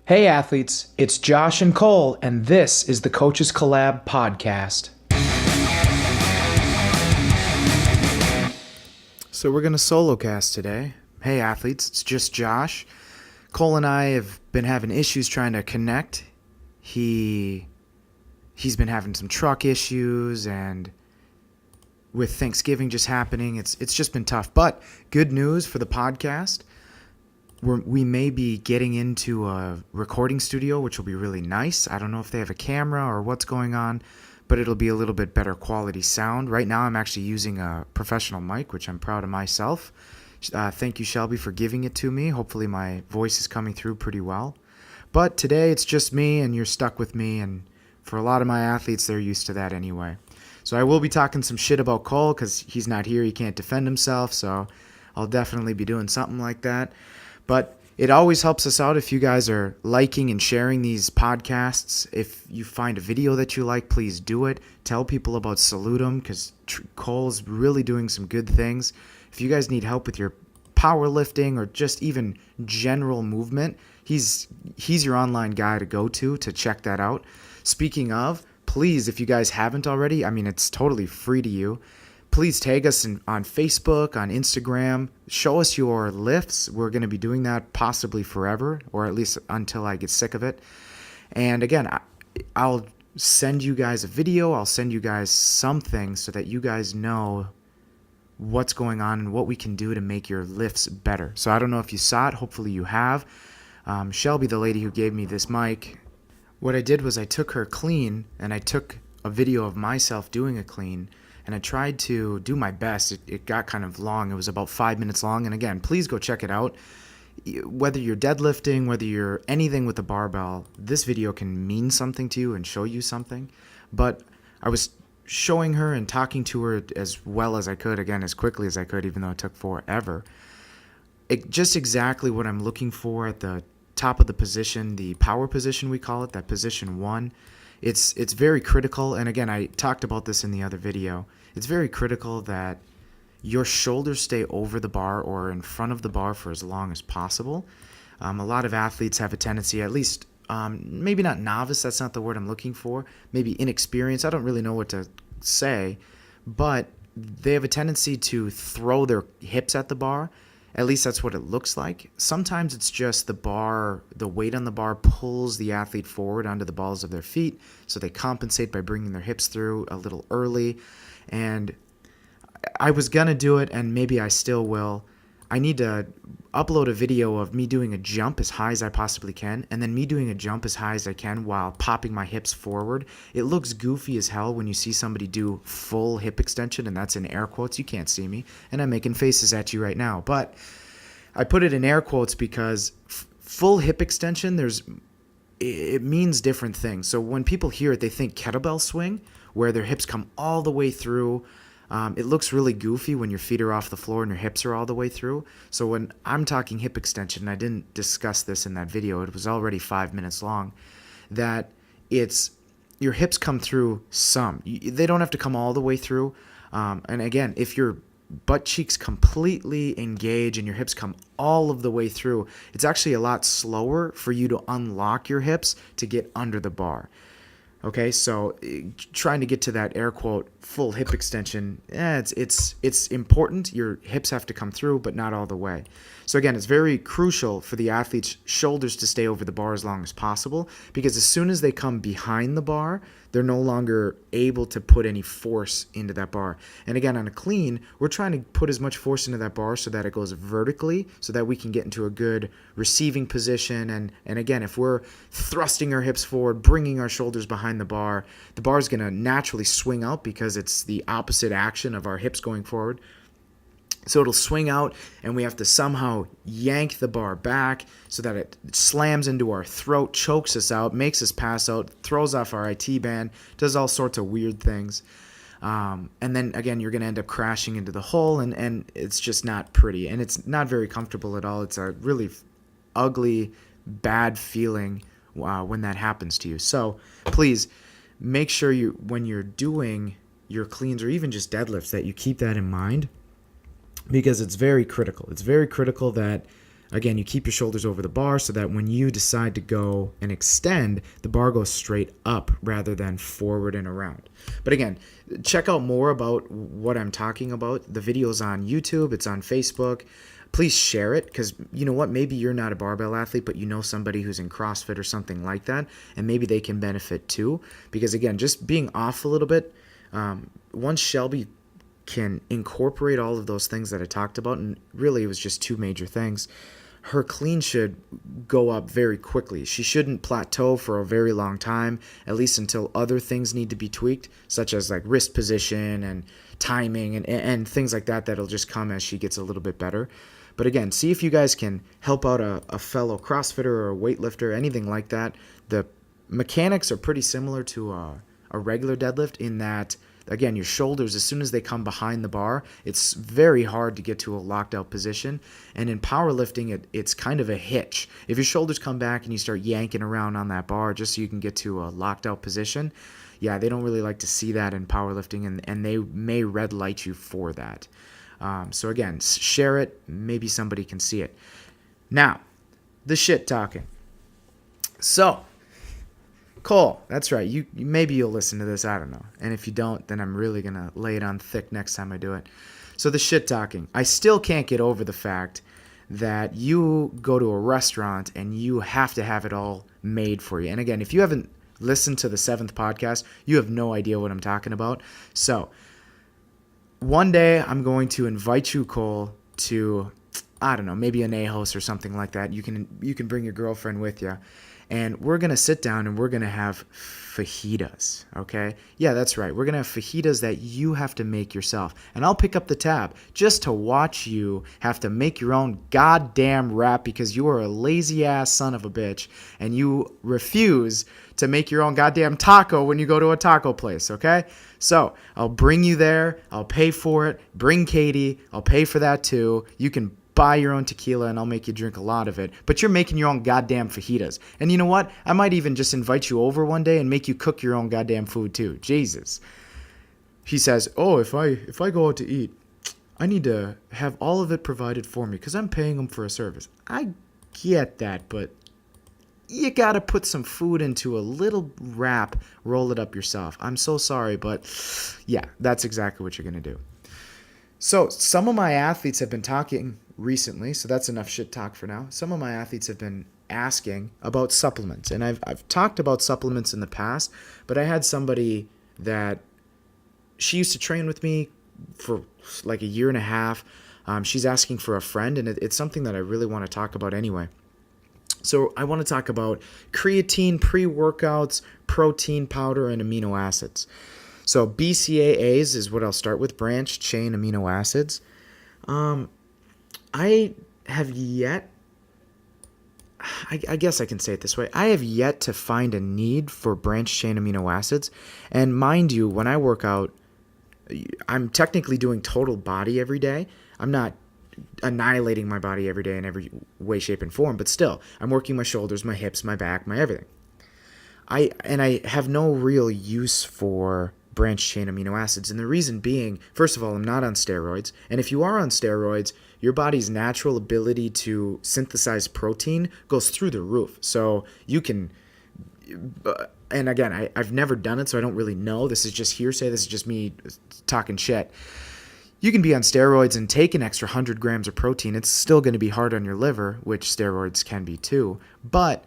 Hey athletes, it's Josh and Cole, and this is the Coaches Collab podcast. So we're going to solo cast today. Hey athletes, it's just Josh. Cole and I have been having issues trying to connect. He's been having some truck issues, and with Thanksgiving just happening, it's just been tough. But good news for the podcast. We may be getting into a recording studio, which will be really nice. I don't know if they have a camera or what's going on, but it'll be a little bit better quality sound. Right now, I'm actually using a professional mic, which I'm proud of myself. Thank you, Shelby, for giving it to me. Hopefully my voice is coming through pretty well. But today, it's just me, and you're stuck with me, and for a lot of my athletes, they're used to that anyway. So I will be talking some shit about Cole because he's not here. He can't defend himself, so I'll definitely be doing something like that. But it always helps us out if you guys are liking and sharing these podcasts. If you find a video that you like, please do it. Tell people about Salutum because Cole's really doing some good things. If you guys need help with your powerlifting or just even general movement, he's your online guy to go to check that out. Speaking of, please, if you guys haven't already, it's totally free to you. Please tag us on Facebook, on Instagram. Show us your lifts. We're going to be doing that possibly forever, or at least until I get sick of it. And again, I'll send you guys a video. I'll send you guys something so that you guys know what's going on and what we can do to make your lifts better. So I don't know if you saw it. Hopefully you have. Shelby, the lady who gave me this mic, what I did was I took her clean, and I took a video of myself doing a clean, and I tried to do my best. It got kind of long. It was about 5 minutes long. And again, please go check it out. Whether you're deadlifting, whether you're anything with the barbell, this video can mean something to you and show you something. But I was showing her and talking to her as well as I could, again, as quickly as I could, even though it took forever. Just exactly what I'm looking for at the top of the position, the power position we call it, that position 1. It's very critical, and again, I talked about this in the other video. It's very critical that your shoulders stay over the bar or in front of the bar for as long as possible. A lot of athletes have a tendency, at least maybe not novice, that's not the word I'm looking for, maybe inexperienced, I don't really know what to say, but they have a tendency to throw their hips at the bar. At least that's what it looks like. Sometimes it's just the bar, the weight on the bar pulls the athlete forward onto the balls of their feet, so they compensate by bringing their hips through a little early. And I was going to do it, and maybe I still will. I need to upload a video of me doing a jump as high as I possibly can, and then me doing a jump as high as I can while popping my hips forward. It looks goofy as hell when you see somebody do full hip extension, and that's in air quotes. You can't see me, and I'm making faces at you right now. But I put it in air quotes because full hip extension, it means different things. So when people hear it, they think kettlebell swing, where their hips come all the way through. It looks really goofy when your feet are off the floor and your hips are all the way through. So when I'm talking hip extension, I didn't discuss this in that video. It was already 5 minutes long. That it's your hips come through some. They don't have to come all the way through. And again, if your butt cheeks completely engage and your hips come all of the way through, it's actually a lot slower for you to unlock your hips to get under the bar. Okay, so trying to get to that air quote full hip extension, it's important. Your hips have to come through, but not all the way. So again, it's very crucial for the athlete's shoulders to stay over the bar as long as possible, because as soon as they come behind the bar, they're no longer able to put any force into that bar. And again, on a clean, we're trying to put as much force into that bar so that it goes vertically, so that we can get into a good receiving position. And again, if we're thrusting our hips forward, bringing our shoulders behind the bar is going to naturally swing out because it's the opposite action of our hips going forward. So it'll swing out, and we have to somehow yank the bar back so that it slams into our throat, chokes us out, makes us pass out, throws off our IT band, does all sorts of weird things. And then, again, you're going to end up crashing into the hole, and it's just not pretty. And it's not very comfortable at all. It's a really ugly, bad feeling when that happens to you. So please make sure when you're doing your cleans or even just deadlifts that you keep that in mind, because it's very critical. It's very critical that Again, you keep your shoulders over the bar so that when you decide to go and extend, the bar goes straight up rather than forward and around. But again, check out more about what I'm talking about. The video's on YouTube, it's on Facebook. Please share it, because you know what? Maybe you're not a barbell athlete, but you know somebody who's in CrossFit or something like that, and maybe they can benefit too. Because again, just being off a little bit, once Shelby can incorporate all of those things that I talked about, and really it was just two major things, her clean should go up very quickly. She shouldn't plateau for a very long time, at least until other things need to be tweaked, such as like wrist position and timing and things like that that'll just come as she gets a little bit better. But again, see if you guys can help out a fellow CrossFitter or a weightlifter, anything like that. The mechanics are pretty similar to a regular deadlift in that, again, your shoulders, as soon as they come behind the bar, it's very hard to get to a locked out position. And in powerlifting, it's kind of a hitch. If your shoulders come back and you start yanking around on that bar just so you can get to a locked out position, yeah, they don't really like to see that in powerlifting, and they may red light you for that. So again, share it. Maybe somebody can see it. Now, the shit talking. So, Cole, that's right. You maybe you'll listen to this. I don't know. And if you don't, then I'm really gonna lay it on thick next time I do it. So the shit talking. I still can't get over the fact that you go to a restaurant and you have to have it all made for you. And again, if you haven't listened to the 7th podcast, you have no idea what I'm talking about. So one day I'm going to invite you, Cole, to, I don't know, maybe an A-host or something like that. You can bring your girlfriend with you. And we're going to sit down and we're going to have fajitas, okay? Yeah, that's right. We're going to have fajitas that you have to make yourself. And I'll pick up the tab just to watch you have to make your own goddamn wrap because you are a lazy-ass son of a bitch and you refuse to make your own goddamn taco when you go to a taco place, okay? So I'll bring you there. I'll pay for it. Bring Katie. I'll pay for that too. You can buy your own tequila and I'll make you drink a lot of it, but you're making your own goddamn fajitas. And you know what? I might even just invite you over one day and make you cook your own goddamn food too. Jesus. He says, oh, if I go out to eat, I need to have all of it provided for me because I'm paying them for a service. I get that, but you got to put some food into a little wrap, roll it up yourself. I'm so sorry, but yeah, that's exactly what you're going to do. So some of my athletes have been talking recently, so that's enough shit talk for now. Some of my athletes have been asking about supplements, and I've talked about supplements in the past, but I had somebody that she used to train with me for like a year and a half. She's asking for a friend, and it's something that I really want to talk about anyway. So I want to talk about creatine, pre-workouts, protein powder, and amino acids. So BCAAs is what I'll start with, branched chain amino acids. I have yet, I guess I can say it this way, I have yet to find a need for branched chain amino acids. And mind you, when I work out, I'm technically doing total body every day. I'm not annihilating my body every day in every way, shape, and form, but still, I'm working my shoulders, my hips, my back, my everything. I have no real use for branched chain amino acids. And the reason being, first of all, I'm not on steroids. And if you are on steroids, your body's natural ability to synthesize protein goes through the roof. So you can, and again, I've never done it, so I don't really know. This is just hearsay. This is just me talking shit. You can be on steroids and take an extra 100 grams of protein. It's still going to be hard on your liver, which steroids can be too. But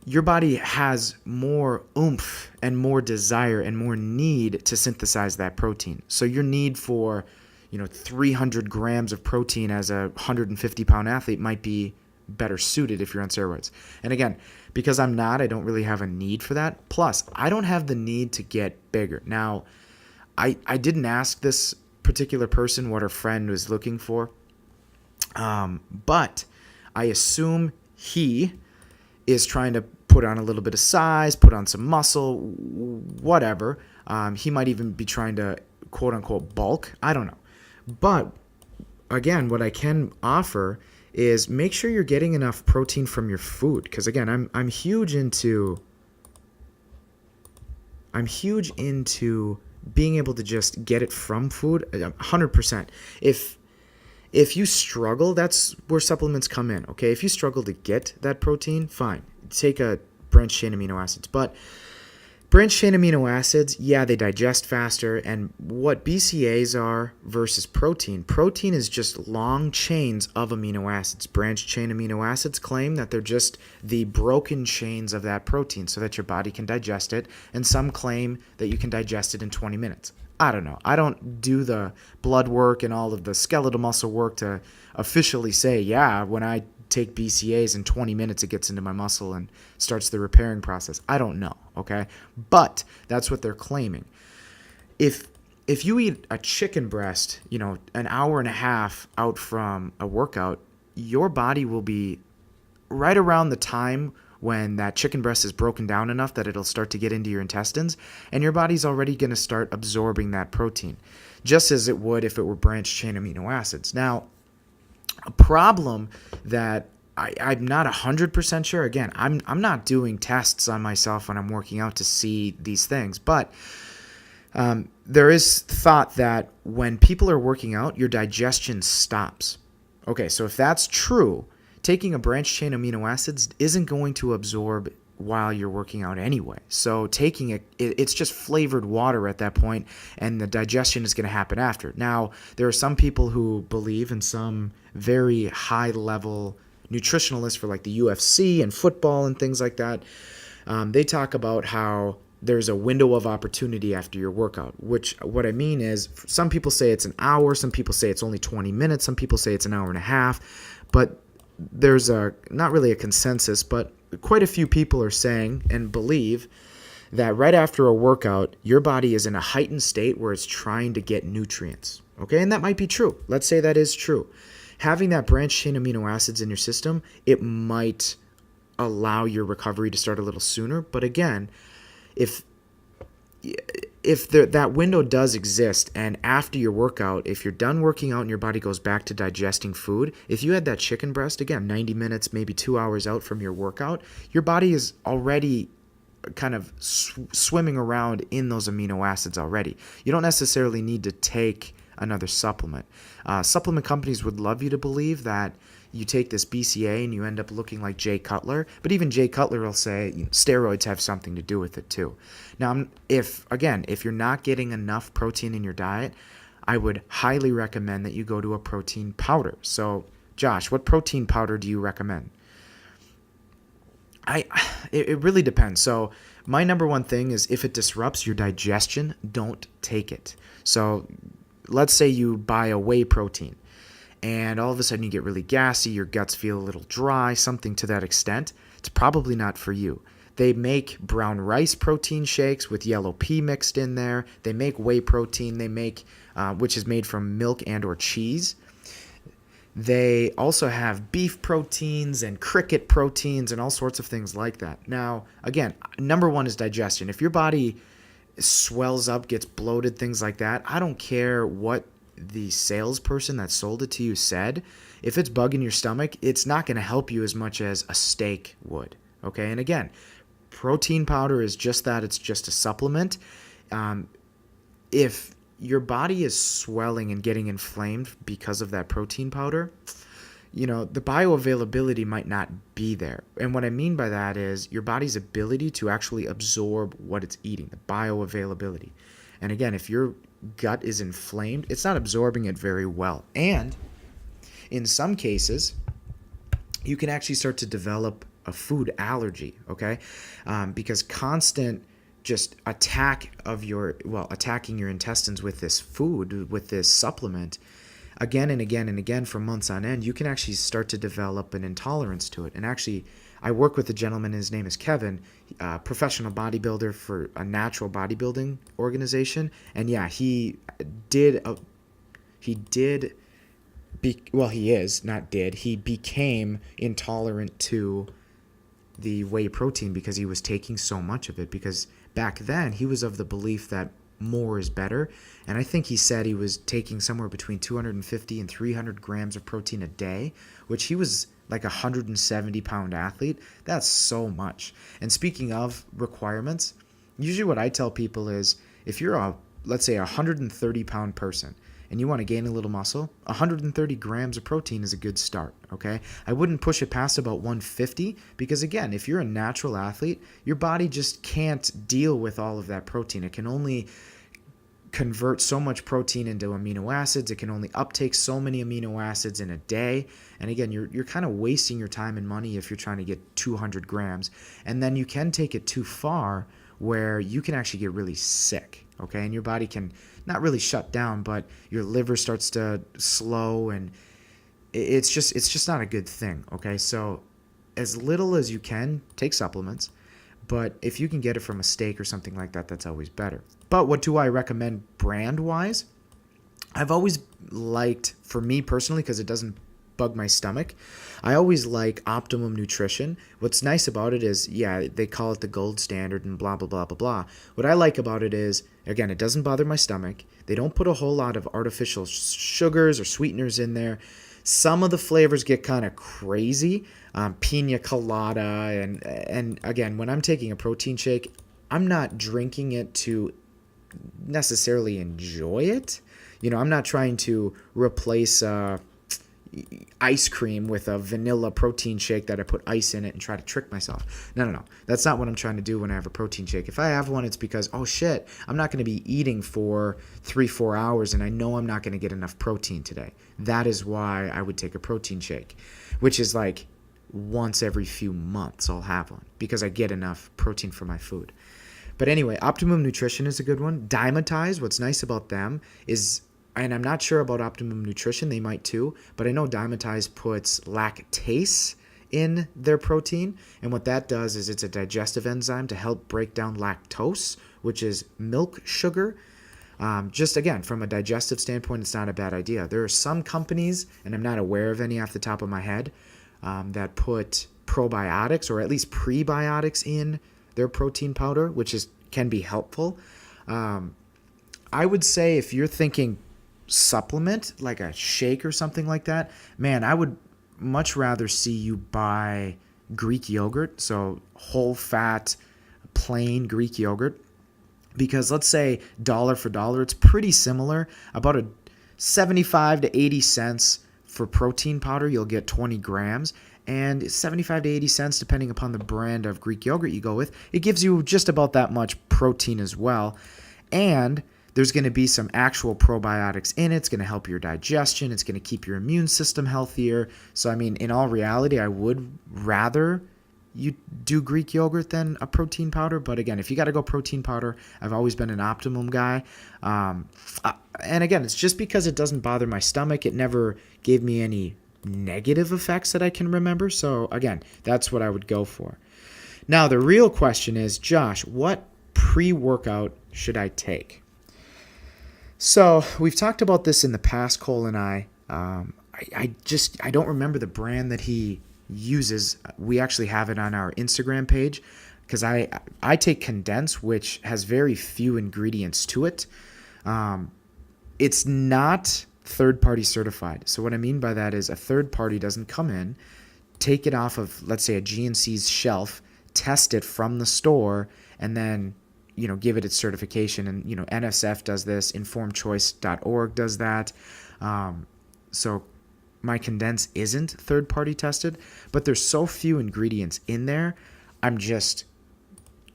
your body has more oomph and more desire and more need to synthesize that protein. So your need for, 300 grams of protein as a 150-pound athlete might be better suited if you're on steroids. And again, because I'm not, I don't really have a need for that. Plus, I don't have the need to get bigger. Now, I didn't ask this particular person what her friend was looking for, but I assume he is trying to put on a little bit of size, put on some muscle, whatever. He might even be trying to quote-unquote bulk. I don't know. But again, what I can offer is make sure you're getting enough protein from your food. Because again, I'm huge into being able to just get it from food 100%. If If you struggle, that's where supplements come in, okay? If you struggle to get that protein, fine. Take a branched chain amino acids. But branched chain amino acids, yeah, they digest faster. And what BCAAs are versus protein is just long chains of amino acids. Branched chain amino acids claim that they're just the broken chains of that protein so that your body can digest it. And some claim that you can digest it in 20 minutes. I don't know. I don't do the blood work and all of the skeletal muscle work to officially say, yeah, when I take BCAAs in 20 minutes, it gets into my muscle and starts the repairing process. I don't know, okay? But that's what they're claiming. If you eat a chicken breast, an hour and a half out from a workout, your body will be right around the time when that chicken breast is broken down enough that it'll start to get into your intestines, and your body's already going to start absorbing that protein, just as it would if it were branched chain amino acids. Now, a problem that I'm not 100% sure. Again, I'm not doing tests on myself when I'm working out to see these things, but there is thought that when people are working out, your digestion stops. Okay, so if that's true, taking a branched chain amino acids isn't going to absorb while you're working out anyway. So taking it's just flavored water at that point, and the digestion is going to happen after. Now, there are some people who believe, and some very high-level nutritionalists for like the UFC and football and things like that, they talk about how there's a window of opportunity after your workout, which what I mean is some people say it's an hour, some people say it's only 20 minutes, some people say it's an hour and a half, but there's not really a consensus, but quite a few people are saying and believe that right after a workout, your body is in a heightened state where it's trying to get nutrients. Okay, and that might be true. Let's say that is true. Having that branched chain amino acids in your system, it might allow your recovery to start a little sooner. But again, if that window does exist, and after your workout, if you're done working out and your body goes back to digesting food, if you had that chicken breast, again, 90 minutes, maybe 2 hours out from your workout, your body is already kind of swimming around in those amino acids already. You don't necessarily need to take another supplement. Supplement companies would love you to believe that you take this BCA and you end up looking like Jay Cutler, but even Jay Cutler will say steroids have something to do with it too. Now, if you're not getting enough protein in your diet, I would highly recommend that you go to a protein powder. So, Josh, what protein powder do you recommend? It really depends. So my number one thing is if it disrupts your digestion, don't take it. So let's say you buy a whey protein and all of a sudden you get really gassy, your guts feel a little dry, something to that extent. It's probably not for you. They make brown rice protein shakes with yellow pea mixed in there. They make whey protein. They make, which is made from milk and or cheese. They also have beef proteins and cricket proteins and all sorts of things like that. Now, again, number one is digestion. If your body swells up, gets bloated, things like that, I don't care what the salesperson that sold it to you said. If it's bugging your stomach, it's not going to help you as much as a steak would. Okay, and again, protein powder is just that. It's just a supplement. If your body is swelling and getting inflamed because of that protein powder, the bioavailability might not be there. And what I mean by that is your body's ability to actually absorb what it's eating, the bioavailability. And again, if your gut is inflamed, it's not absorbing it very well. And in some cases, you can actually start to develop a food allergy, okay? Because constant just attacking your intestines with this food, with this supplement, again and again and again for months on end, you can actually start to develop an intolerance to it. And actually, I work with a gentleman, his name is Kevin, a professional bodybuilder for a natural bodybuilding organization. And yeah, he became intolerant to the whey protein because he was taking so much of it, because back then he was of the belief that more is better. And I think he said he was taking somewhere between 250 and 300 grams of protein a day, which he was like a 170-pound athlete. That's so much. And speaking of requirements, usually what I tell people is if you're let's say a 130-pound person and you want to gain a little muscle, 130 grams of protein is a good start, okay? I wouldn't push it past about 150 because, again, if you're a natural athlete, your body just can't deal with all of that protein. It can only convert so much protein into amino acids. It can only uptake so many amino acids in a day. And again, you're kind of wasting your time and money if you're trying to get 200 grams. And then you can take it too far where you can actually get really sick, okay? And your body can not really shut down, but your liver starts to slow, and it's just not a good thing, okay? So as little as you can, take supplements. But if you can get it from a steak or something like that, that's always better. But what do I recommend brand-wise? I've always liked, for me personally, because it doesn't bug my stomach, I always like Optimum Nutrition. What's nice about it is, yeah, they call it the gold standard and blah, blah, blah, blah, blah. What I like about it is, again, it doesn't bother my stomach. They don't put a whole lot of artificial sugars or sweeteners in there. Some of the flavors get kind of crazy, pina colada, and again, when I'm taking a protein shake, I'm not drinking it to necessarily enjoy it. I'm not trying to replace ice cream with a vanilla protein shake that I put ice in it and try to trick myself. No. That's not what I'm trying to do when I have a protein shake. If I have one, it's because, oh shit, I'm not going to be eating for 3-4 hours and I know I'm not going to get enough protein today. That is why I would take a protein shake, which is like once every few months I'll have one because I get enough protein from my food. But anyway, Optimum Nutrition is a good one. Dymatize, what's nice about them is, and I'm not sure about Optimum Nutrition, they might too, but I know Dymatize puts lactase in their protein, and what that does is it's a digestive enzyme to help break down lactose, which is milk sugar. Just again, from a digestive standpoint, it's not a bad idea. There are some companies, and I'm not aware of any off the top of my head, that put probiotics or at least prebiotics in their protein powder, which can be helpful. I would say if you're thinking supplement, like a shake or something like that, man, I would much rather see you buy Greek yogurt, so whole fat, plain Greek yogurt, because let's say dollar for dollar, it's pretty similar, about a 75 to 80 cents for protein powder, you'll get 20 grams, and 75 to 80 cents, depending upon the brand of Greek yogurt you go with, it gives you just about that much protein as well. And there's going to be some actual probiotics in it. It's going to help your digestion. It's going to keep your immune system healthier. So, I mean, in all reality, I would rather you do Greek yogurt than a protein powder. But again, if you got to go protein powder, I've always been an Optimum guy. And again, it's just because it doesn't bother my stomach. It never gave me any negative effects that I can remember. So again, that's what I would go for. Now, the real question is, Josh, what pre-workout should I take? So we've talked about this in the past, Cole and I. I don't remember the brand that he uses. We actually have it on our Instagram page because I take Condense, which has very few ingredients to it. It's not third-party certified. So what I mean by that is a third party doesn't come in, take it off of, let's say, a GNC's shelf, test it from the store, and then give it its certification. And NSF does this, informedchoice.org does that. So my Condense isn't third-party tested, but there's so few ingredients in there. I'm just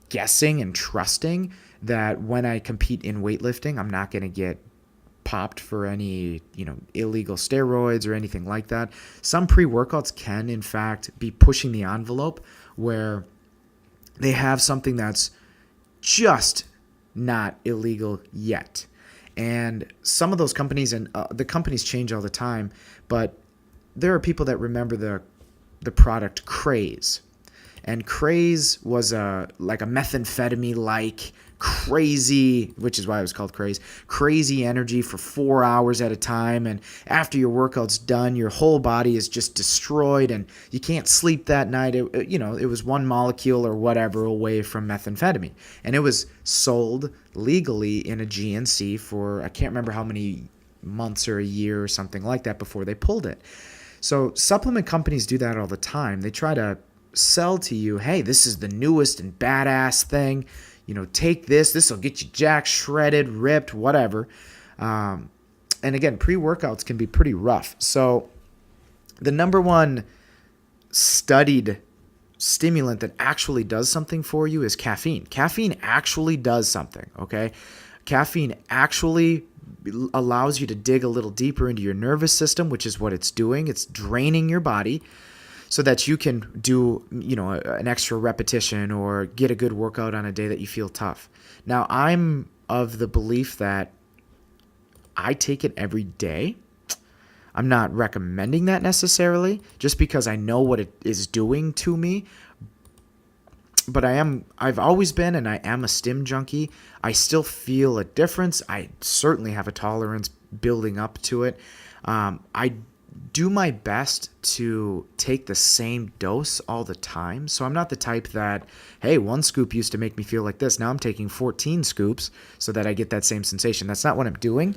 guessing and trusting that when I compete in weightlifting, I'm not going to get popped for any, illegal steroids or anything like that. Some pre-workouts can, in fact, be pushing the envelope where they have something that's just not illegal yet. And some of those companies, and the companies change all the time, but there are people that remember the product Craze. And Craze was like a methamphetamine-like crazy, which is why it was called Craze, crazy energy for 4 hours at a time. And after your workout's done, your whole body is just destroyed and you can't sleep that night. It was one molecule or whatever away from methamphetamine. And it was sold legally in a GNC for, I can't remember how many months or a year or something like that before they pulled it. So supplement companies do that all the time. They try to sell to you, hey, this is the newest and badass thing. Take this. This will get you jacked, shredded, ripped, whatever. And again, pre-workouts can be pretty rough. So the number one studied stimulant that actually does something for you is caffeine. Caffeine actually does something, okay? Caffeine actually allows you to dig a little deeper into your nervous system, which is what it's doing. It's draining your body so that you can do, an extra repetition or get a good workout on a day that you feel tough. Now, I'm of the belief that I take it every day. I'm not recommending that necessarily just because I know what it is doing to me. But I've always been, and I am a stim junkie. I still feel a difference. I certainly have a tolerance building up to it. I do my best to take the same dose all the time. So I'm not the type that, hey, one scoop used to make me feel like this. Now I'm taking 14 scoops so that I get that same sensation. That's not what I'm doing.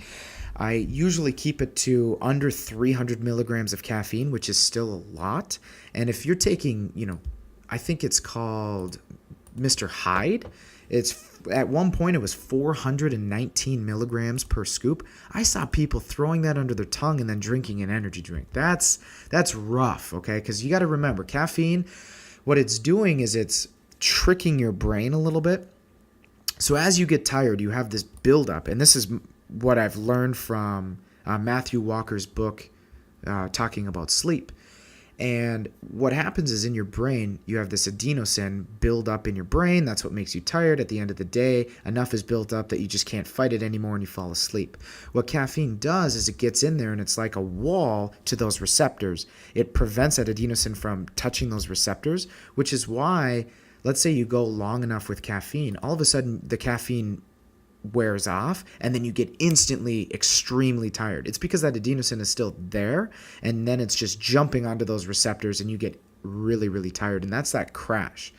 I usually keep it to under 300 milligrams of caffeine, which is still a lot. And if you're taking, I think it's called Mr. Hyde. It's at one point it was 419 milligrams per scoop. I saw people throwing that under their tongue and then drinking an energy drink. That's rough, okay? Because you got to remember, caffeine, what it's doing is it's tricking your brain a little bit. So as you get tired, you have this buildup, and this is what I've learned from Matthew Walker's book talking about sleep. And what happens is in your brain, you have this adenosine build up in your brain. That's what makes you tired. At the end of the day, enough is built up that you just can't fight it anymore and you fall asleep. What caffeine does is it gets in there and it's like a wall to those receptors. It prevents that adenosine from touching those receptors, which is why, let's say you go long enough with caffeine, all of a sudden the caffeine wears off and then you get instantly extremely tired. It's because that adenosine is still there and then it's just jumping onto those receptors and you get really, really tired, and that's that crash.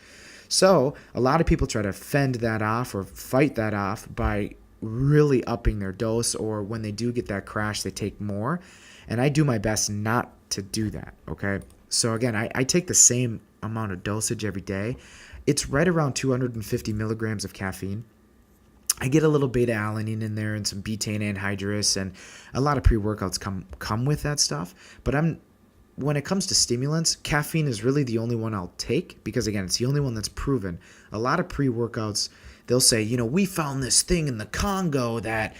So a lot of people try to fend that off or fight that off by really upping their dose, or when they do get that crash, they take more. And I do my best not to do that, okay? So again, I take the same amount of dosage every day. It's right around 250 milligrams of caffeine. I get a little beta-alanine in there and some betaine anhydrous, and a lot of pre-workouts come with that stuff. But when it comes to stimulants, caffeine is really the only one I'll take because, again, it's the only one that's proven. A lot of pre-workouts, they'll say, we found this thing in the Congo that,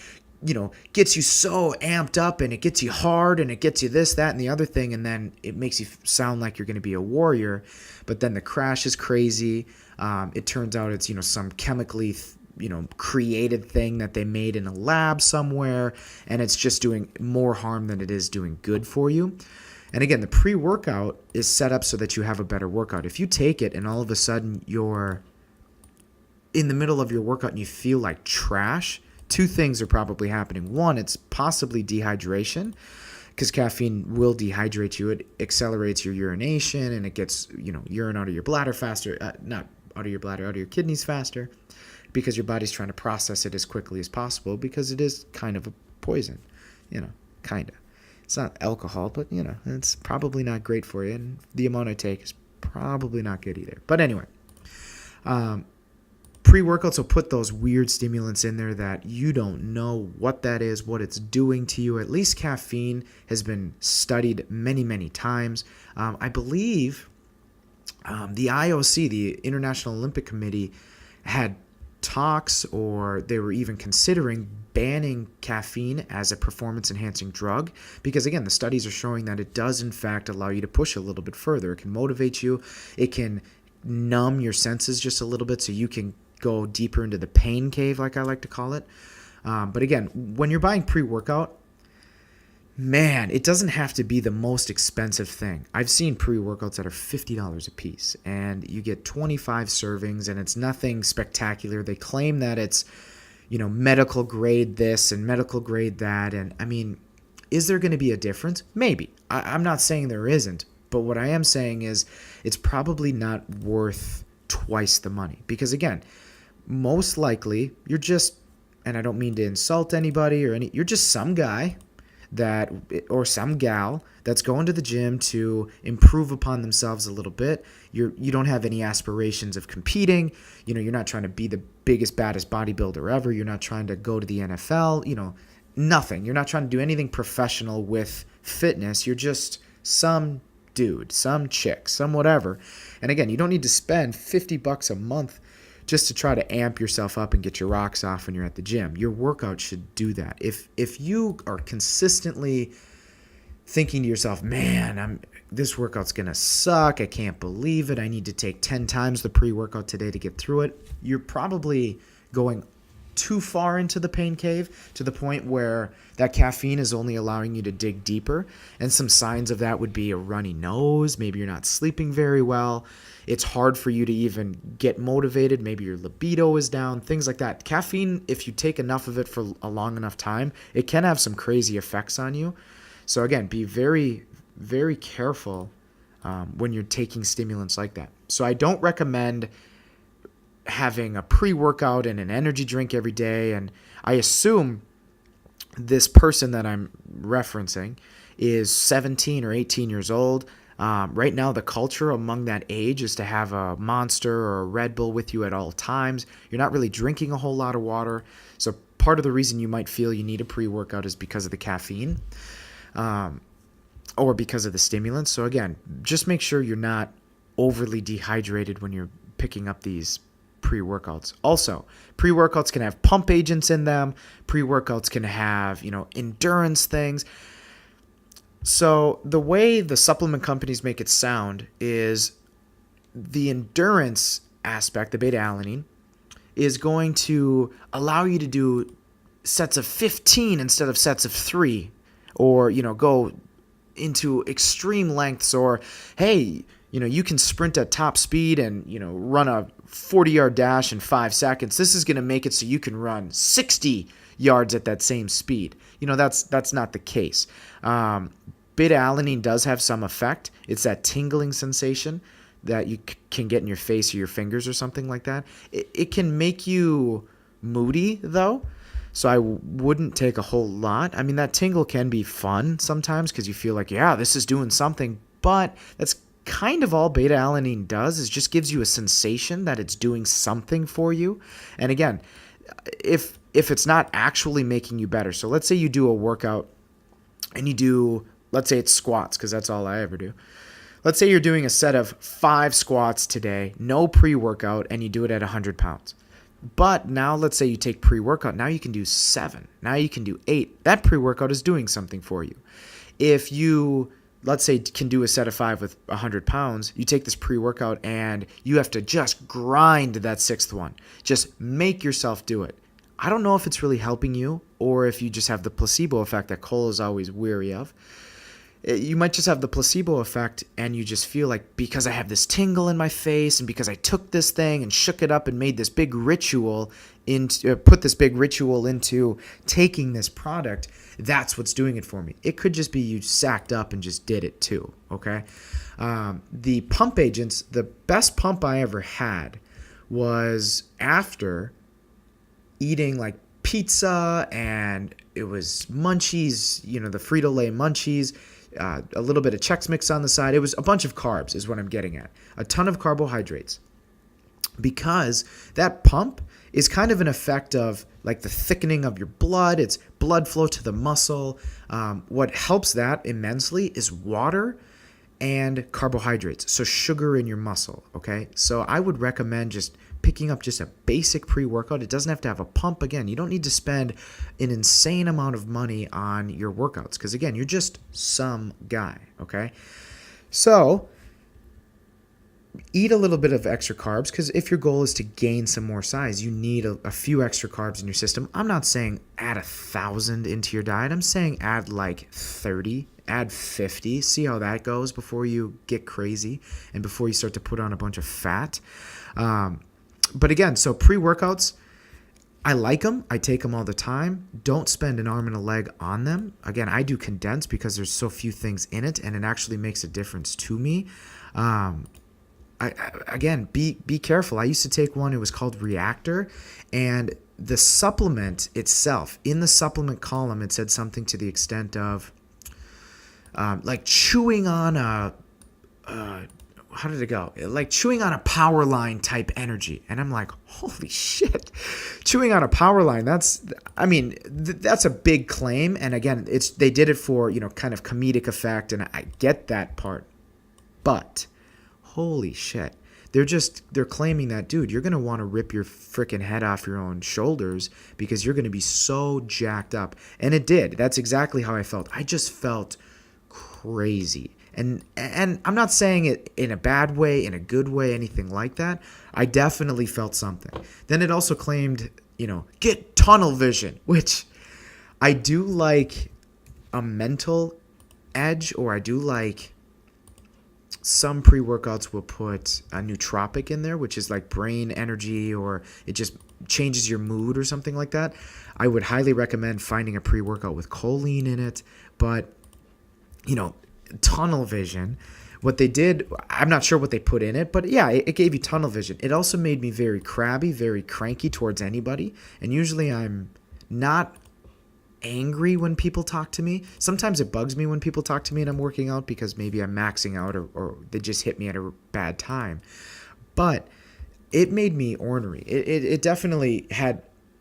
gets you so amped up and it gets you hard and it gets you this, that, and the other thing, and then it makes you sound like you're going to be a warrior. But then the crash is crazy. It turns out it's, some chemically created thing that they made in a lab somewhere, and it's just doing more harm than it is doing good for you. And again, the pre-workout is set up so that you have a better workout. If you take it and all of a sudden you're in the middle of your workout and you feel like trash, two things are probably happening. One, it's possibly dehydration, because caffeine will dehydrate you. It accelerates your urination and it gets, urine out of your bladder faster, not out of your bladder, out of your kidneys faster, because your body's trying to process it as quickly as possible, because it is kind of a poison, kind of. It's not alcohol, but, it's probably not great for you, and the amount I take is probably not good either. But anyway, pre-workouts will put those weird stimulants in there that you don't know what that is, what it's doing to you. At least caffeine has been studied many, many times. I believe the IOC, the International Olympic Committee, had talks, or they were even considering banning caffeine as a performance-enhancing drug, because again, the studies are showing that it does in fact allow you to push a little bit further. It can motivate you. It can numb your senses just a little bit so you can go deeper into the pain cave, like I like to call it. But again, when you're buying pre-workout, man, it doesn't have to be the most expensive thing. I've seen pre-workouts that are $50 a piece, and you get 25 servings, and it's nothing spectacular. They claim that it's, medical grade this and medical grade that. And I mean, is there going to be a difference? Maybe. I'm not saying there isn't, but what I am saying is it's probably not worth twice the money, because again, most likely you're just, and I don't mean to insult anybody you're just some guy or some gal that's going to the gym to improve upon themselves a little bit. You don't have any aspirations of competing. You're not trying to be the biggest, baddest bodybuilder ever. You're not trying to go to the NFL. nothing. You're not trying to do anything professional with fitness. You're just some dude, some chick, some whatever. And again, you don't need to spend $50 a month just to try to amp yourself up and get your rocks off when you're at the gym. Your workout should do that. If you are consistently thinking to yourself, man, this workout's going to suck. I can't believe it. I need to take 10 times the pre-workout today to get through it. You're probably going too far into the pain cave to the point where that caffeine is only allowing you to dig deeper. And some signs of that would be a runny nose. Maybe you're not sleeping very well. It's hard for you to even get motivated. Maybe your libido is down, things like that. Caffeine, if you take enough of it for a long enough time, it can have some crazy effects on you. So again, be very, very careful when you're taking stimulants like that. So I don't recommend having a pre-workout and an energy drink every day. And I assume this person that I'm referencing is 17 or 18 years old. Right now, the culture among that age is to have a Monster or a Red Bull with you at all times. You're not really drinking a whole lot of water. So part of the reason you might feel you need a pre-workout is because of the caffeine. Or because of the stimulants. So again, just make sure you're not overly dehydrated when you're picking up these pre-workouts. Also, pre-workouts can have pump agents in them. Pre-workouts can have, endurance things. So the way the supplement companies make it sound is the endurance aspect, the beta-alanine, is going to allow you to do sets of 15 instead of sets of 3. Or, go into extreme lengths, or, hey, you can sprint at top speed and, run a 40-yard dash in 5 seconds. This is going to make it so you can run 60 yards at that same speed. That's not the case. Beta-alanine does have some effect. It's that tingling sensation that you can get in your face or your fingers or something like that. It can make you moody, though. So I wouldn't take a whole lot. I mean, that tingle can be fun sometimes because you feel like, yeah, this is doing something. But that's kind of all beta-alanine does, is just gives you a sensation that it's doing something for you. And again, if it's not actually making you better. So let's say you do a workout and you do, let's say it's squats, because that's all I ever do. Let's say you're doing a set of 5 squats today, no pre-workout, and you do it at 100 pounds. But now let's say you take pre-workout. Now you can do 7. Now you can do 8. That pre-workout is doing something for you. If you, let's say, can do a set of 5 with 100 pounds, you take this pre-workout and you have to just grind that 6th one. Just make yourself do it. I don't know if it's really helping you or if you just have the placebo effect that Cole is always weary of. You might just have the placebo effect and you just feel like, because I have this tingle in my face and because I took this thing and shook it up and made this big ritual put this big ritual into taking this product, that's what's doing it for me. It could just be you sacked up and just did it too, okay? The pump agents, the best pump I ever had was after eating like pizza, and it was munchies, the Frito-Lay munchies, a little bit of Chex Mix on the side. It was a bunch of carbs is what I'm getting at. A ton of carbohydrates. Because that pump is kind of an effect of like the thickening of your blood. It's blood flow to the muscle. What helps that immensely is water and carbohydrates. So sugar in your muscle, okay? So I would recommend just picking up just a basic pre-workout. It doesn't have to have a pump. Again, you don't need to spend an insane amount of money on your workouts because, again, you're just some guy, okay? So eat a little bit of extra carbs because if your goal is to gain some more size, you need a few extra carbs in your system. I'm not saying add 1,000 into your diet. I'm saying add like 30, add 50. See how that goes before you get crazy and before you start to put on a bunch of fat. But again, so pre-workouts, I like them. I take them all the time. Don't spend an arm and a leg on them. Again, I do condensed because there's so few things in it, and it actually makes a difference to me. Again, be careful. I used to take one. It was called Reactor, and the supplement itself, in the supplement column, it said something to the extent of like chewing on how did it go? Like chewing on a power line type energy. And I'm like, holy shit, chewing on a power line. That's a big claim. And again, they did it for, kind of comedic effect. And I get that part, but holy shit. They're claiming that, dude, you're going to want to rip your freaking head off your own shoulders because you're going to be so jacked up. And it did. That's exactly how I felt. I just felt crazy. And I'm not saying it in a bad way, in a good way, anything like that. I definitely felt something. Then it also claimed, get tunnel vision, which I do like a mental edge, or I do like some pre-workouts will put a nootropic in there, which is like brain energy, or it just changes your mood or something like that. I would highly recommend finding a pre-workout with choline in it. But, tunnel vision, what they did, I'm not sure what they put in it, but yeah, it gave you tunnel vision. It also made me very crabby, very cranky towards anybody. And usually I'm not angry when people talk to me. Sometimes it bugs me when people talk to me and I'm working out because maybe I'm maxing out or they just hit me at a bad time. But it made me ornery. It definitely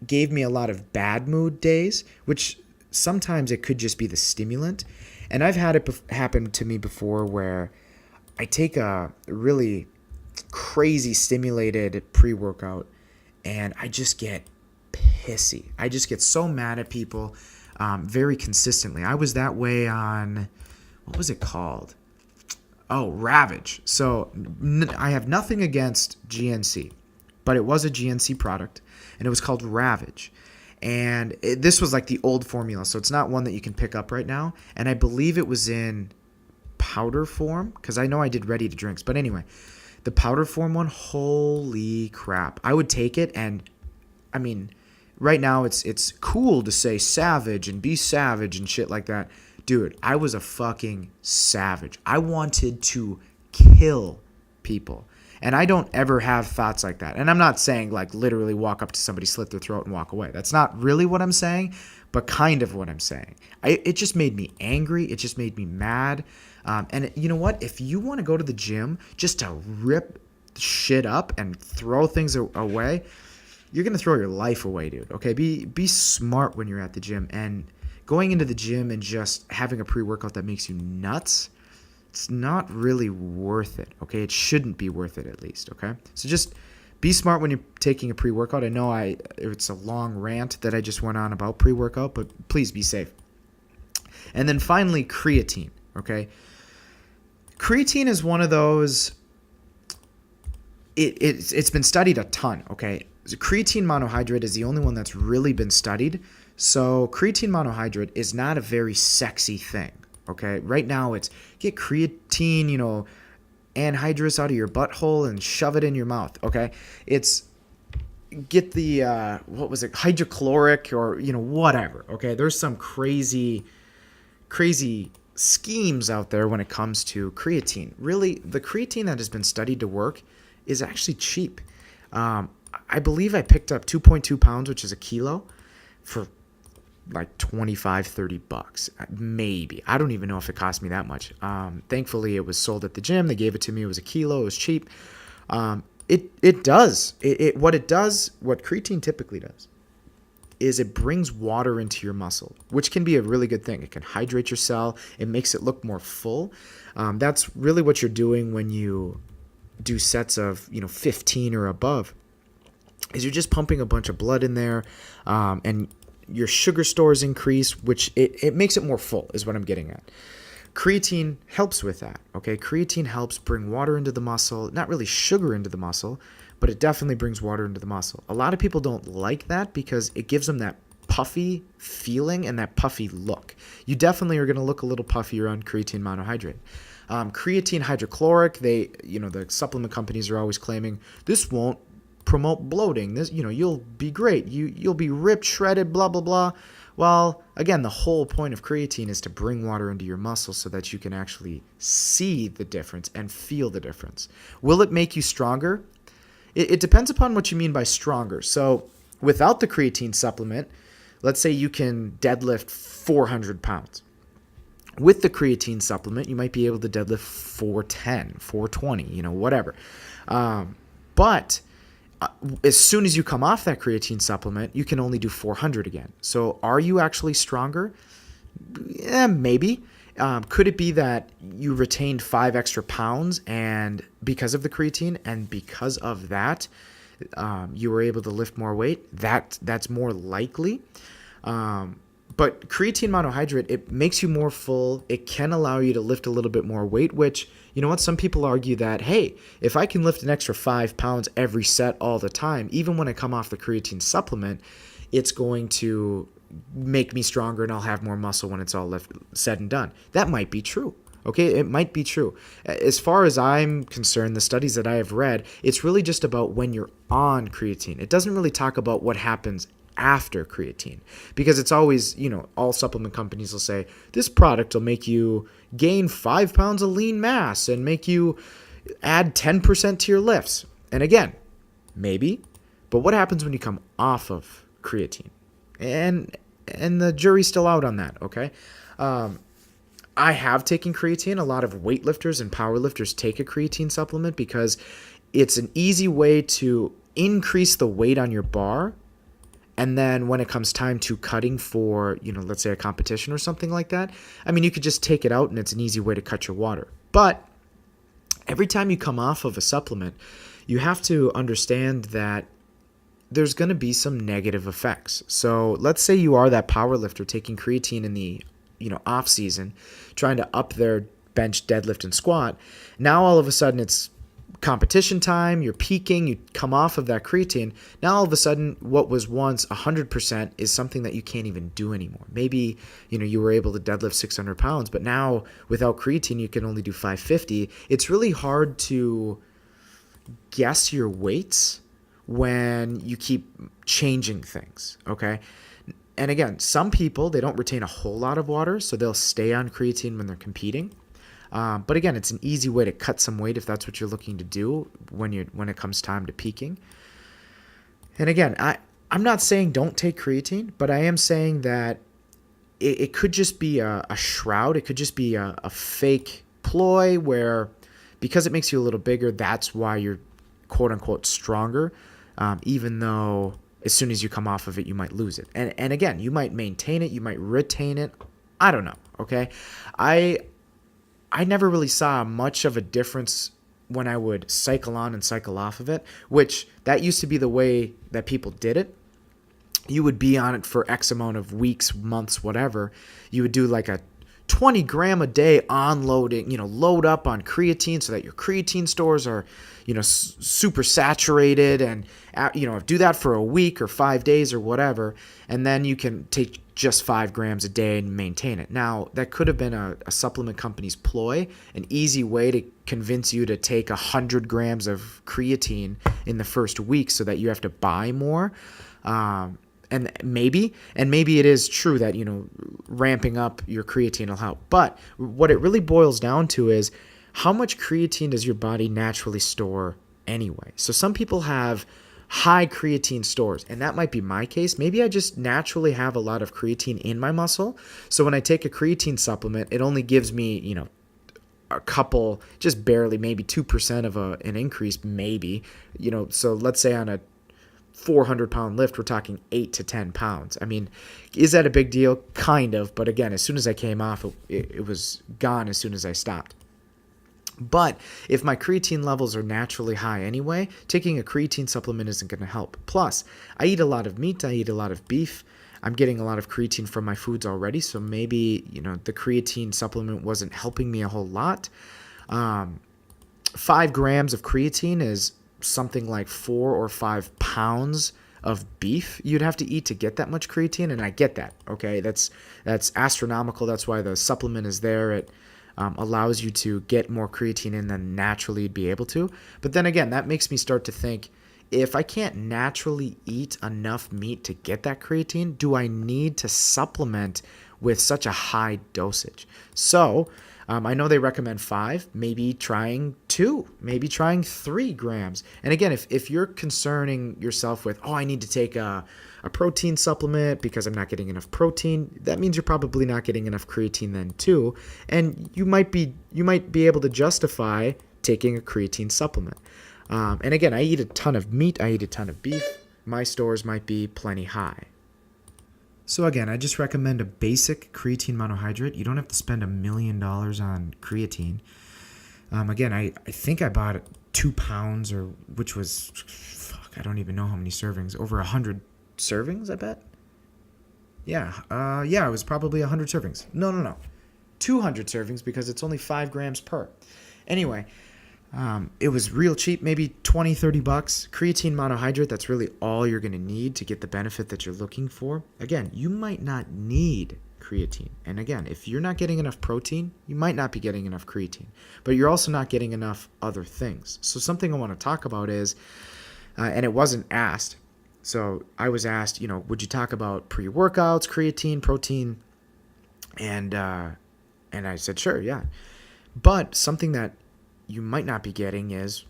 gave me a lot of bad mood days, which sometimes it could just be the stimulant. And I've had it happen to me before where I take a really crazy stimulated pre-workout and I just get pissy. I just get so mad at people very consistently. I was that way on, what was it called? Oh, Ravage. So I have nothing against GNC, but it was a GNC product and it was called Ravage. And this was like the old formula, so it's not one that you can pick up right now. And I believe it was in powder form, because I know I did ready to drinks. But anyway, the powder form one, holy crap. I would take it, and I mean, right now it's cool to say savage and be savage and shit like that. Dude, I was a fucking savage. I wanted to kill people. And I don't ever have thoughts like that. And I'm not saying like literally walk up to somebody, slit their throat and walk away. That's not really what I'm saying, but kind of what I'm saying. It just made me angry. It just made me mad. And you know what? If you want to go to the gym just to rip shit up and throw things away, you're going to throw your life away, dude. Okay? Be smart when you're at the gym. And going into the gym and just having a pre-workout that makes you nuts, it's not really worth it, okay? It shouldn't be worth it, at least, okay? So just be smart when you're taking a pre-workout. I know it's a long rant that I just went on about pre-workout, but please be safe. And then finally, creatine, okay? Creatine is one of those, it's been studied a ton, okay? So creatine monohydrate is the only one that's really been studied. So creatine monohydrate is not a very sexy thing. Okay, right now it's get creatine, anhydrous out of your butthole and shove it in your mouth. Okay, it's get the hydrochloric or whatever. Okay, there's some crazy schemes out there when it comes to creatine. Really, the creatine that has been studied to work is actually cheap. I believe I picked up 2.2 pounds, which is a kilo, for like $25-$30 maybe. I don't even know if it cost me that much. Thankfully it was sold at the gym. They gave it to me. It was a kilo. It was cheap. It does what creatine typically does is it brings water into your muscle, which can be a really good thing. It can hydrate your cell. It makes it look more full. That's really what you're doing when you do sets of 15 or above, is you're just pumping a bunch of blood in there, and your sugar stores increase, which it makes it more full, is what I'm getting at. Creatine helps with that, okay? Creatine helps bring water into the muscle, not really sugar into the muscle, but it definitely brings water into the muscle. A lot of people don't like that because it gives them that puffy feeling and that puffy look. You definitely are going to look a little puffier on creatine monohydrate. Creatine hydrochloric, the supplement companies are always claiming this won't promote bloating. This, you'll be great. You'll be ripped, shredded, blah, blah, blah. Well, again, the whole point of creatine is to bring water into your muscles so that you can actually see the difference and feel the difference. Will it make you stronger? It depends upon what you mean by stronger. So without the creatine supplement, let's say you can deadlift 400 pounds. With the creatine supplement, you might be able to deadlift 410, 420, whatever. But as soon as you come off that creatine supplement, you can only do 400 again. So are you actually stronger? Yeah, maybe. Could it be that you retained 5 extra pounds and because of the creatine, and because of that, you were able to lift more weight? That's more likely. But creatine monohydrate, it makes you more full. It can allow you to lift a little bit more weight, which, you know what? Some people argue that, hey, if I can lift an extra 5 pounds every set all the time, even when I come off the creatine supplement, it's going to make me stronger and I'll have more muscle when it's all said and done. That might be true. Okay, it might be true. As far as I'm concerned, the studies that I have read, it's really just about when you're on creatine. It doesn't really talk about what happens after creatine, because it's always, all supplement companies will say this product will make you gain 5 pounds of lean mass and make you add 10% to your lifts. And again, maybe, but what happens when you come off of creatine? And the jury's still out on that, okay? I have taken creatine. A lot of weightlifters and powerlifters take a creatine supplement because it's an easy way to increase the weight on your bar. And then when it comes time to cutting for, let's say a competition or something like that, you could just take it out and it's an easy way to cut your water. But every time you come off of a supplement, you have to understand that there's going to be some negative effects. So let's say you are that power lifter taking creatine in the off season, trying to up their bench, deadlift, and squat. Now all of a sudden it's competition time, you're peaking, you come off of that creatine. Now all of a sudden what was once 100% is something that you can't even do anymore. Maybe you were able to deadlift 600 pounds, but now without creatine you can only do 550. It's really hard to guess your weights when you keep changing things, okay? And again, some people, they don't retain a whole lot of water, so they'll stay on creatine when they're competing. But again, it's an easy way to cut some weight if that's what you're looking to do when it comes time to peaking. And again, I'm not saying don't take creatine, but I am saying that it could just be a shroud. It could just be a fake ploy where because it makes you a little bigger, that's why you're quote unquote stronger, even though as soon as you come off of it, you might lose it. And again, you might maintain it, you might retain it. I don't know, okay? I never really saw much of a difference when I would cycle on and cycle off of it, which that used to be the way that people did it. You would be on it for X amount of weeks, months, whatever. You would do like a 20 gram a day onloading, load up on creatine so that your creatine stores are, super saturated, and, do that for a week or 5 days or whatever. And then you can take just 5 grams a day and maintain it. Now, that could have been a supplement company's ploy, an easy way to convince you to take 100 grams of creatine in the first week so that you have to buy more. And maybe it is true that, ramping up your creatine will help. But what it really boils down to is how much creatine does your body naturally store anyway? So some people have high creatine stores, and that might be my case. Maybe I just naturally have a lot of creatine in my muscle. So when I take a creatine supplement, it only gives me, a couple, just barely, maybe 2% of an increase, maybe. So let's say on a 400-pound lift, we're talking 8 to 10 pounds. Is that a big deal? Kind of. But again, as soon as I came off, it was gone as soon as I stopped. But if my creatine levels are naturally high anyway, taking a creatine supplement isn't going to help. Plus, I eat a lot of meat. I eat a lot of beef. I'm getting a lot of creatine from my foods already. So maybe, the creatine supplement wasn't helping me a whole lot. 5 grams of creatine is something like 4 or 5 pounds of beef you'd have to eat to get that much creatine, and I get that. Okay, that's astronomical. That's why the supplement is there. It allows you to get more creatine in than naturally you'd be able to. But then again, that makes me start to think, if I can't naturally eat enough meat to get that creatine, do I need to supplement with such a high dosage? So I know they recommend 5, maybe trying 2, maybe trying 3 grams. And again, if you're concerning yourself with, I need to take a a protein supplement because I'm not getting enough protein, that means you're probably not getting enough creatine then too. And you might be able to justify taking a creatine supplement. And again, I eat a ton of meat. I eat a ton of beef. My stores might be plenty high. So again, I just recommend a basic creatine monohydrate. You don't have to spend $1 million on creatine. Again, I think I bought 2 pounds, which was, I don't even know how many servings. Over 100 servings, I bet. Yeah, it was probably 100 servings. No. 200 servings because it's only 5 grams per. Anyway, it was real cheap, maybe $20-30. Creatine monohydrate, that's really all you're going to need to get the benefit that you're looking for. Again, you might not need creatine. And again, if you're not getting enough protein, you might not be getting enough creatine. But you're also not getting enough other things. So something I want to talk about is, and it wasn't asked, so I was asked, would you talk about pre-workouts, creatine, protein? And I said, sure, yeah. But something that you might not be getting is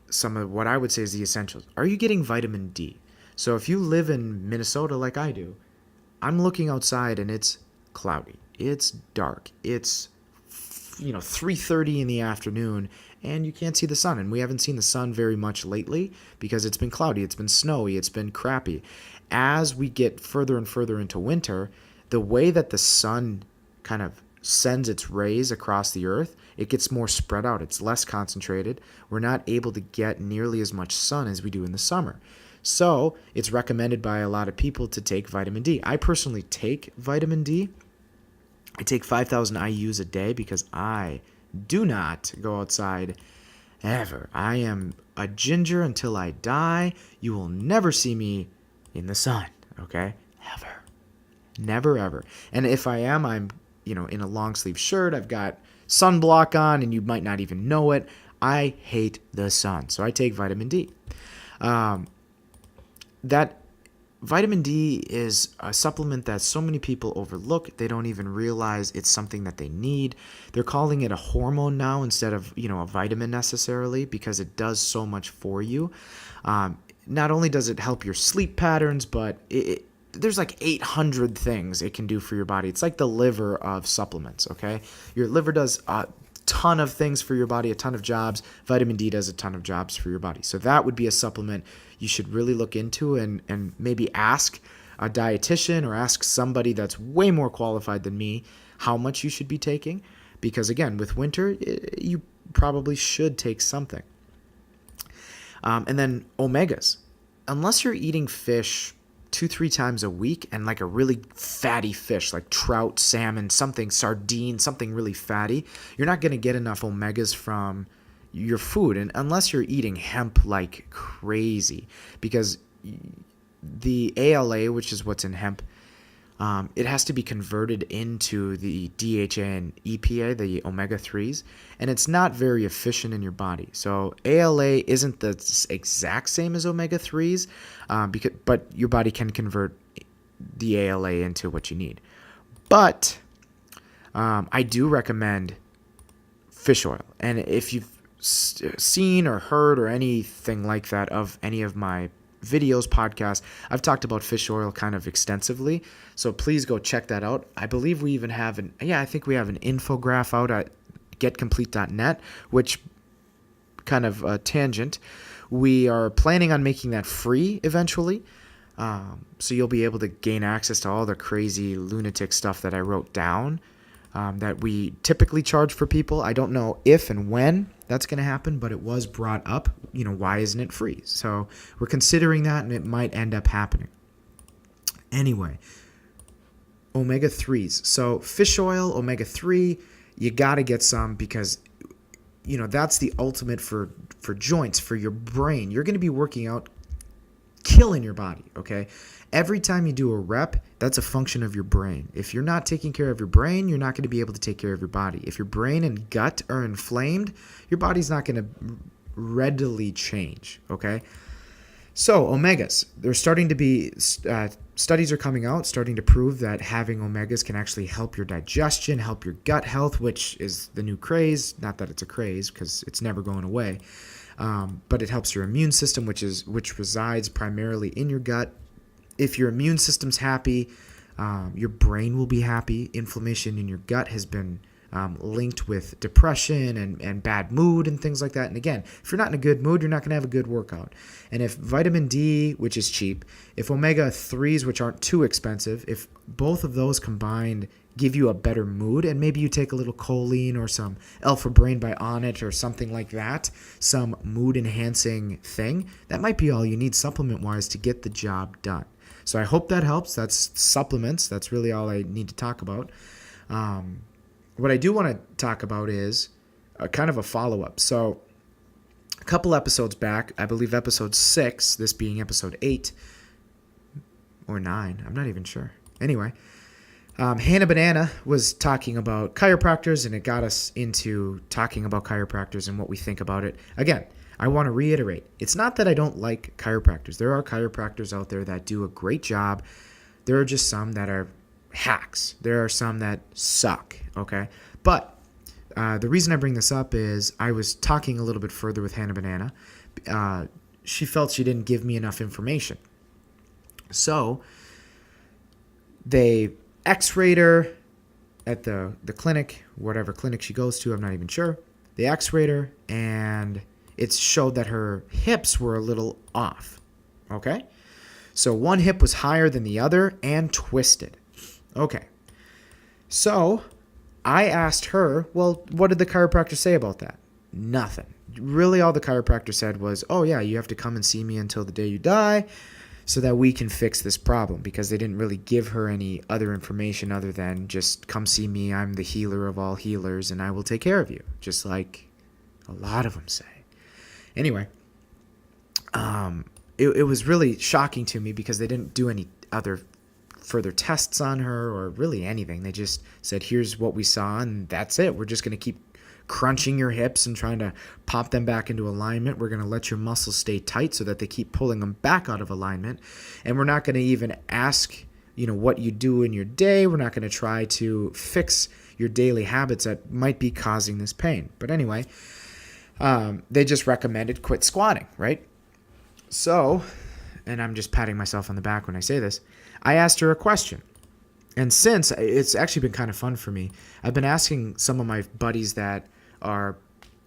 some of what I would say is the essentials. Are you getting vitamin D? So if you live in Minnesota like I do, I'm looking outside and it's cloudy. It's dark. It's 3:30 in the afternoon and you can't see the sun. And we haven't seen the sun very much lately because it's been cloudy. It's been snowy. It's been crappy. As we get further and further into winter, the way that the sun kind of sends its rays across the earth, it gets more spread out. It's less concentrated. We're not able to get nearly as much sun as we do in the summer. So it's recommended by a lot of people to take vitamin D. I personally take vitamin D. I take 5,000 IUs a day because I do not go outside ever. I am a ginger until I die. You will never see me in the sun, okay? Ever. Never, ever. And if I am, I'm in a long sleeve shirt. I've got sunblock on and you might not even know it. I hate the sun. So I take vitamin D. That vitamin D is a supplement that so many people overlook. They don't even realize it's something that they need. They're calling it a hormone now instead of, a vitamin necessarily because it does so much for you. Not only does it help your sleep patterns, but there's like 800 things it can do for your body. It's like the liver of supplements, okay? Your liver does a ton of things for your body, a ton of jobs. Vitamin D does a ton of jobs for your body. So that would be a supplement you should really look into and maybe ask a dietitian or ask somebody that's way more qualified than me how much you should be taking. Because again, with winter, you probably should take something. And then omegas. Unless you're eating fish 2-3 times a week and like a really fatty fish like trout, salmon, something, sardine, something really fatty, you're not going to get enough omegas from your food. And unless you're eating hemp like crazy, because the ALA, which is what's in hemp, it has to be converted into the DHA and EPA, the omega-3s, and it's not very efficient in your body. So ALA isn't the exact same as omega-3s, but your body can convert the ALA into what you need. But I do recommend fish oil. And if you've seen or heard or anything like that of any of my videos, podcasts, I've talked about fish oil kind of extensively. So please go check that out. I believe we even have I think we have an infograph out at getcomplete.net, which kind of a tangent. We are planning on making that free eventually. So you'll be able to gain access to all the crazy lunatic stuff that I wrote down that we typically charge for people. I don't know if and when that's going to happen, but it was brought up, why isn't it free? So we're considering that and it might end up happening. Anyway, omega-3s. So fish oil, omega-3, you got to get some because, that's the ultimate for joints, for your brain. You're going to be working out, killing your body, okay? Every time you do a rep, that's a function of your brain. If you're not taking care of your brain, you're not going to be able to take care of your body. If your brain and gut are inflamed, your body's not going to readily change, okay? So omegas, there's starting to be, studies are coming out starting to prove that having omegas can actually help your digestion, help your gut health, which is the new craze. Not that it's a craze because it's never going away. But it helps your immune system, which resides primarily in your gut. If your immune system's happy, your brain will be happy. Inflammation in your gut has been linked with depression and bad mood and things like that. And again, if you're not in a good mood, you're not going to have a good workout. And if vitamin D, which is cheap, if omega-3s, which aren't too expensive, if both of those combined give you a better mood, and maybe you take a little choline or some Alpha Brain by Onnit or something like that, some mood-enhancing thing, that might be all you need supplement-wise to get the job done. So I hope that helps. That's supplements. That's really all I need to talk about. What I do want to talk about is kind of a follow-up. So a couple episodes back, I believe episode 6, this being episode 8 or 9, I'm not even sure. Anyway, Hannah Banana was talking about chiropractors, and it got us into talking about chiropractors and what we think about it. Again, I want to reiterate, it's not that I don't like chiropractors. There are chiropractors out there that do a great job. There are just some that are hacks. There are some that suck, okay? But the reason I bring this up is I was talking a little bit further with Hannah Banana. She felt she didn't give me enough information. So they x-rayed her at the clinic, whatever clinic she goes to, I'm not even sure. They x-rayed her, and it showed that her hips were a little off, okay? So one hip was higher than the other and twisted. Okay, so I asked her, well, what did the chiropractor say about that? Nothing. Really, all the chiropractor said was, oh, yeah, you have to come and see me until the day you die so that we can fix this problem, because they didn't really give her any other information other than just come see me. I'm the healer of all healers, and I will take care of you, just like a lot of them say. Anyway, it was really shocking to me because they didn't do any other further tests on her or really anything. They just said, here's what we saw, and that's it. We're just going to keep crunching your hips and trying to pop them back into alignment. We're going to let your muscles stay tight so that they keep pulling them back out of alignment. And we're not going to even ask, what you do in your day. We're not going to try to fix your daily habits that might be causing this pain. But anyway, they just recommended quit squatting, right? So, and I'm just patting myself on the back when I say this, I asked her a question. And since, it's actually been kind of fun for me, I've been asking some of my buddies that are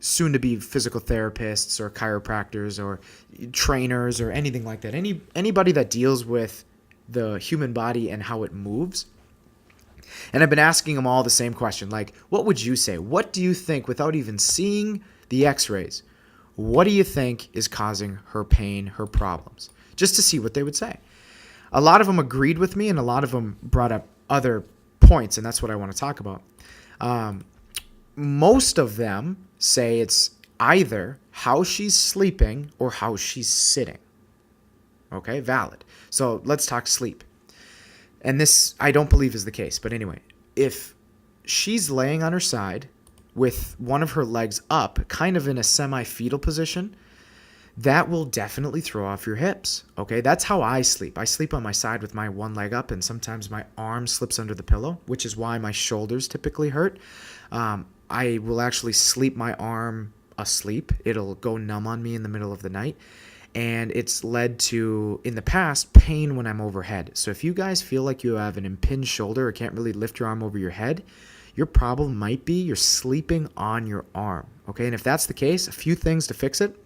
soon to be physical therapists or chiropractors or trainers or anything like that, anybody that deals with the human body and how it moves. And I've been asking them all the same question, like, what would you say? What do you think, without even seeing the x-rays, what do you think is causing her pain, her problems? Just to see what they would say. A lot of them agreed with me, and a lot of them brought up other points, and that's what I want to talk about. Most of them say it's either how she's sleeping or how she's sitting. Okay, valid. So let's talk sleep. And this, I don't believe, is the case. But anyway, if she's laying on her side with one of her legs up, kind of in a semi-fetal position, that will definitely throw off your hips, okay? That's how I sleep. I sleep on my side with my one leg up, and sometimes my arm slips under the pillow, which is why my shoulders typically hurt. I will actually sleep my arm asleep. It'll go numb on me in the middle of the night, and it's led to, in the past, pain when I'm overhead. So if you guys feel like you have an impinged shoulder or can't really lift your arm over your head, your problem might be you're sleeping on your arm, okay? And if that's the case, a few things to fix it.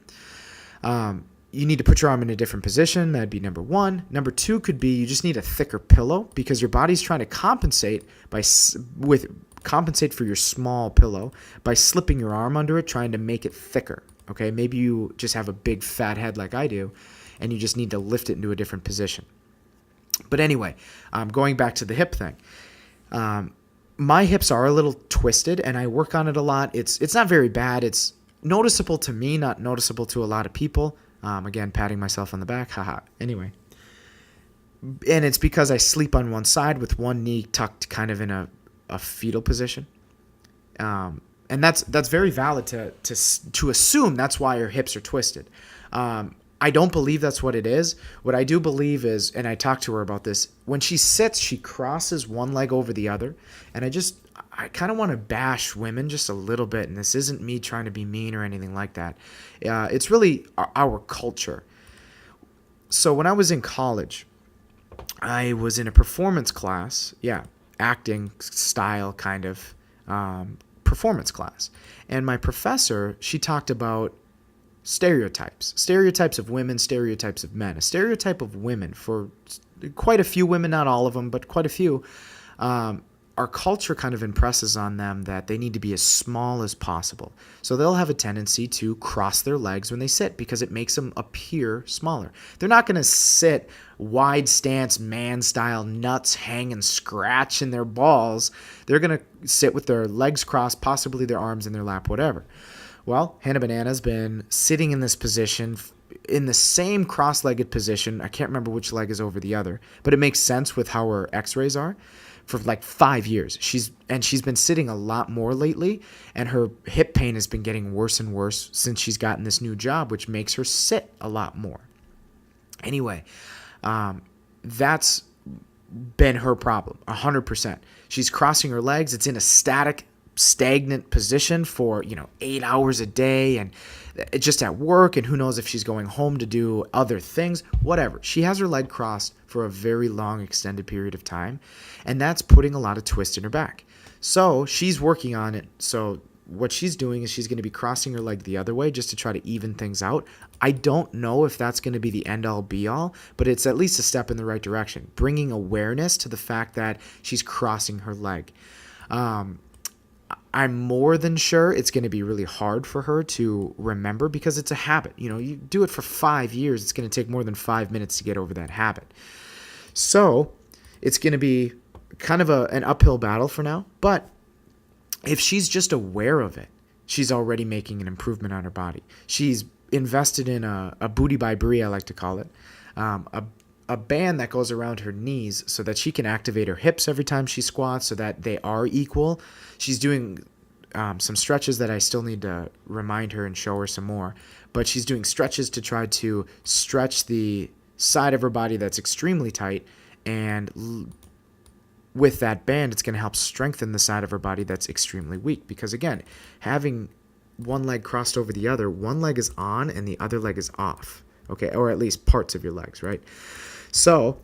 You need to put your arm in a different position. That'd be number one. Number two could be you just need a thicker pillow because your body's trying to compensate for your small pillow by slipping your arm under it, trying to make it thicker. Okay, maybe you just have a big fat head like I do, and you just need to lift it into a different position. But anyway, going back to the hip thing. My hips are a little twisted, and I work on it a lot. It's not very bad. It's noticeable to me, not noticeable to a lot of people. Again, patting myself on the back. Haha. Anyway. And it's because I sleep on one side with one knee tucked kind of in a fetal position. And that's very valid to assume that's why her hips are twisted. I don't believe that's what it is. What I do believe is, and I talked to her about this, when she sits, she crosses one leg over the other. And I kind of want to bash women just a little bit. And this isn't me trying to be mean or anything like that. It's really our culture. So when I was in college, I was in a performance class, acting style kind of performance class. And my professor, she talked about stereotypes of women, stereotypes of men. A stereotype of women, for quite a few women, not all of them, but quite a few, our culture kind of impresses on them that they need to be as small as possible. So they'll have a tendency to cross their legs when they sit because it makes them appear smaller. They're not going to sit wide stance, man style, nuts hanging, scratching their balls. They're going to sit with their legs crossed, possibly their arms in their lap, whatever. Well, Hannah Banana's been sitting in this position, in the same cross-legged position. I can't remember which leg is over the other, but it makes sense with how her x-rays are, for like 5 years. She's been sitting a lot more lately, and her hip pain has been getting worse and worse since she's gotten this new job, which makes her sit a lot more. Anyway, that's been her problem, 100%. She's crossing her legs. It's in a stagnant position for 8 hours a day, and just at work, and who knows if she's going home to do other things, whatever. She has her leg crossed for a very long extended period of time, and that's putting a lot of twist in her back. So she's working on it. So what she's doing is she's going to be crossing her leg the other way just to try to even things out. I don't know if that's going to be the end all be all, but it's at least a step in the right direction, bringing awareness to the fact that she's crossing her leg. I'm more than sure it's going to be really hard for her to remember because it's a habit. You do it for 5 years, it's going to take more than 5 minutes to get over that habit. So it's going to be kind of an uphill battle for now. But if she's just aware of it, she's already making an improvement on her body. She's invested in a booty by Brie, I like to call it, a band that goes around her knees so that she can activate her hips every time she squats so that they are equal. She's doing some stretches that I still need to remind her and show her some more. But she's doing stretches to try to stretch the side of her body that's extremely tight. And with that band, it's going to help strengthen the side of her body that's extremely weak. Because again, having one leg crossed over the other, one leg is on and the other leg is off. Okay, or at least parts of your legs, right? So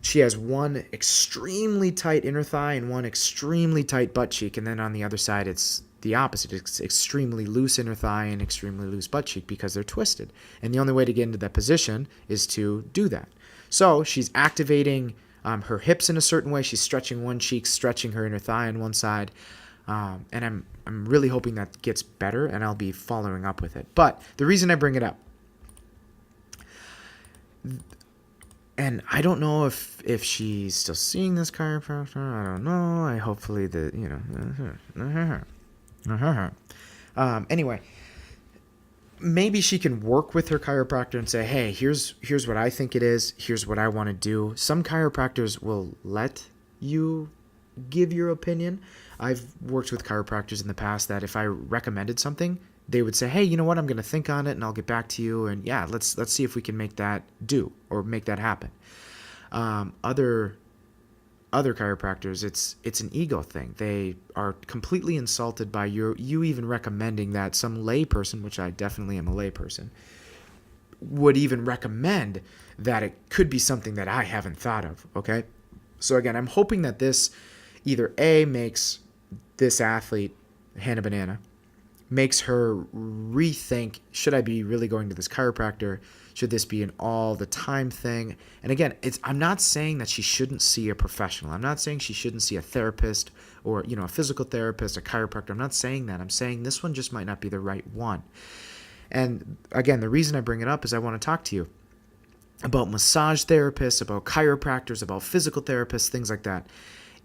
she has one extremely tight inner thigh and one extremely tight butt cheek. And then on the other side, it's the opposite. It's extremely loose inner thigh and extremely loose butt cheek because they're twisted. And the only way to get into that position is to do that. So she's activating her hips in a certain way. She's stretching one cheek, stretching her inner thigh on one side. And I'm really hoping that gets better, and I'll be following up with it. But the reason I bring it up, and I don't know if she's still seeing this chiropractor. I don't know. Anyway, maybe she can work with her chiropractor and say, hey, here's what I think it is. Here's what I want to do. Some chiropractors will let you give your opinion. I've worked with chiropractors in the past that if I recommended something, they would say, hey, you know what, I'm going to think on it and I'll get back to you. And yeah, let's see if we can make that do or make that happen. Other chiropractors, it's an ego thing. They are completely insulted by you even recommending that. Some layperson, which I definitely am a layperson, would even recommend that it could be something that I haven't thought of. Okay. So again, I'm hoping that this either A, makes this athlete, Hannah Banana, makes her rethink, should I be really going to this chiropractor? Should this be an all the time thing? And again, I'm not saying that she shouldn't see a professional. I'm not saying she shouldn't see a therapist or, a physical therapist, a chiropractor. I'm not saying that. I'm saying this one just might not be the right one. And again, the reason I bring it up is I want to talk to you about massage therapists, about chiropractors, about physical therapists, things like that.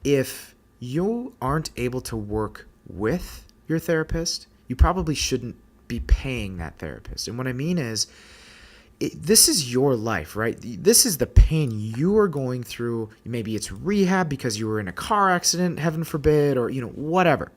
If you aren't able to work with your therapist, you probably shouldn't be paying that therapist. And what I mean is, this is your life, right? This is the pain you are going through. Maybe it's rehab because you were in a car accident, heaven forbid, or, whatever.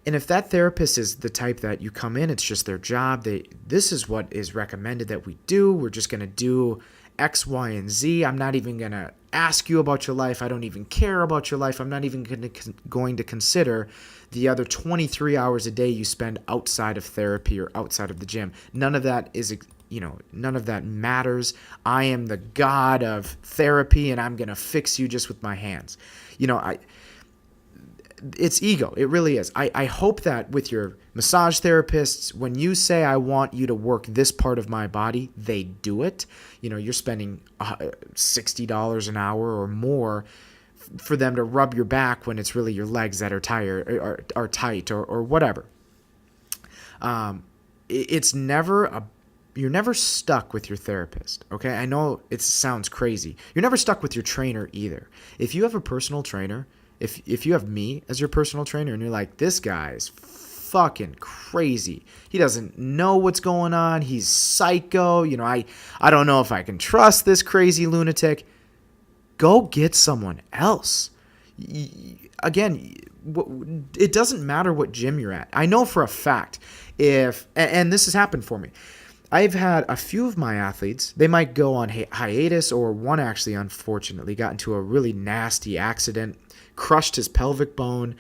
And if that therapist is the type that you come in, it's just their job. This is what is recommended that we do. We're just going to do X, Y, and Z. I'm not even going to ask you about your life. I don't even care about your life. I'm not even going to consider the other 23 hours a day you spend outside of therapy or outside of the gym. None of that is none of that matters. I am the god of therapy and I'm going to fix you just with my hands. It's ego. It really is. I hope that with your massage therapists, when you say, I want you to work this part of my body, they do it. You're spending $60 an hour or more for them to rub your back when it's really your legs that are tired or are tight or whatever. It's never you're never stuck with your therapist. Okay. I know it sounds crazy. You're never stuck with your trainer either. If you have a personal trainer, if you have me as your personal trainer and you're like, this guy's fucking crazy. He doesn't know what's going on. He's psycho. I don't know if I can trust this crazy lunatic. Go get someone else. Again, it doesn't matter what gym you're at. I know for a fact and this has happened for me. I've had a few of my athletes, they might go on hiatus, or one actually unfortunately got into a really nasty accident, crushed his pelvic bone.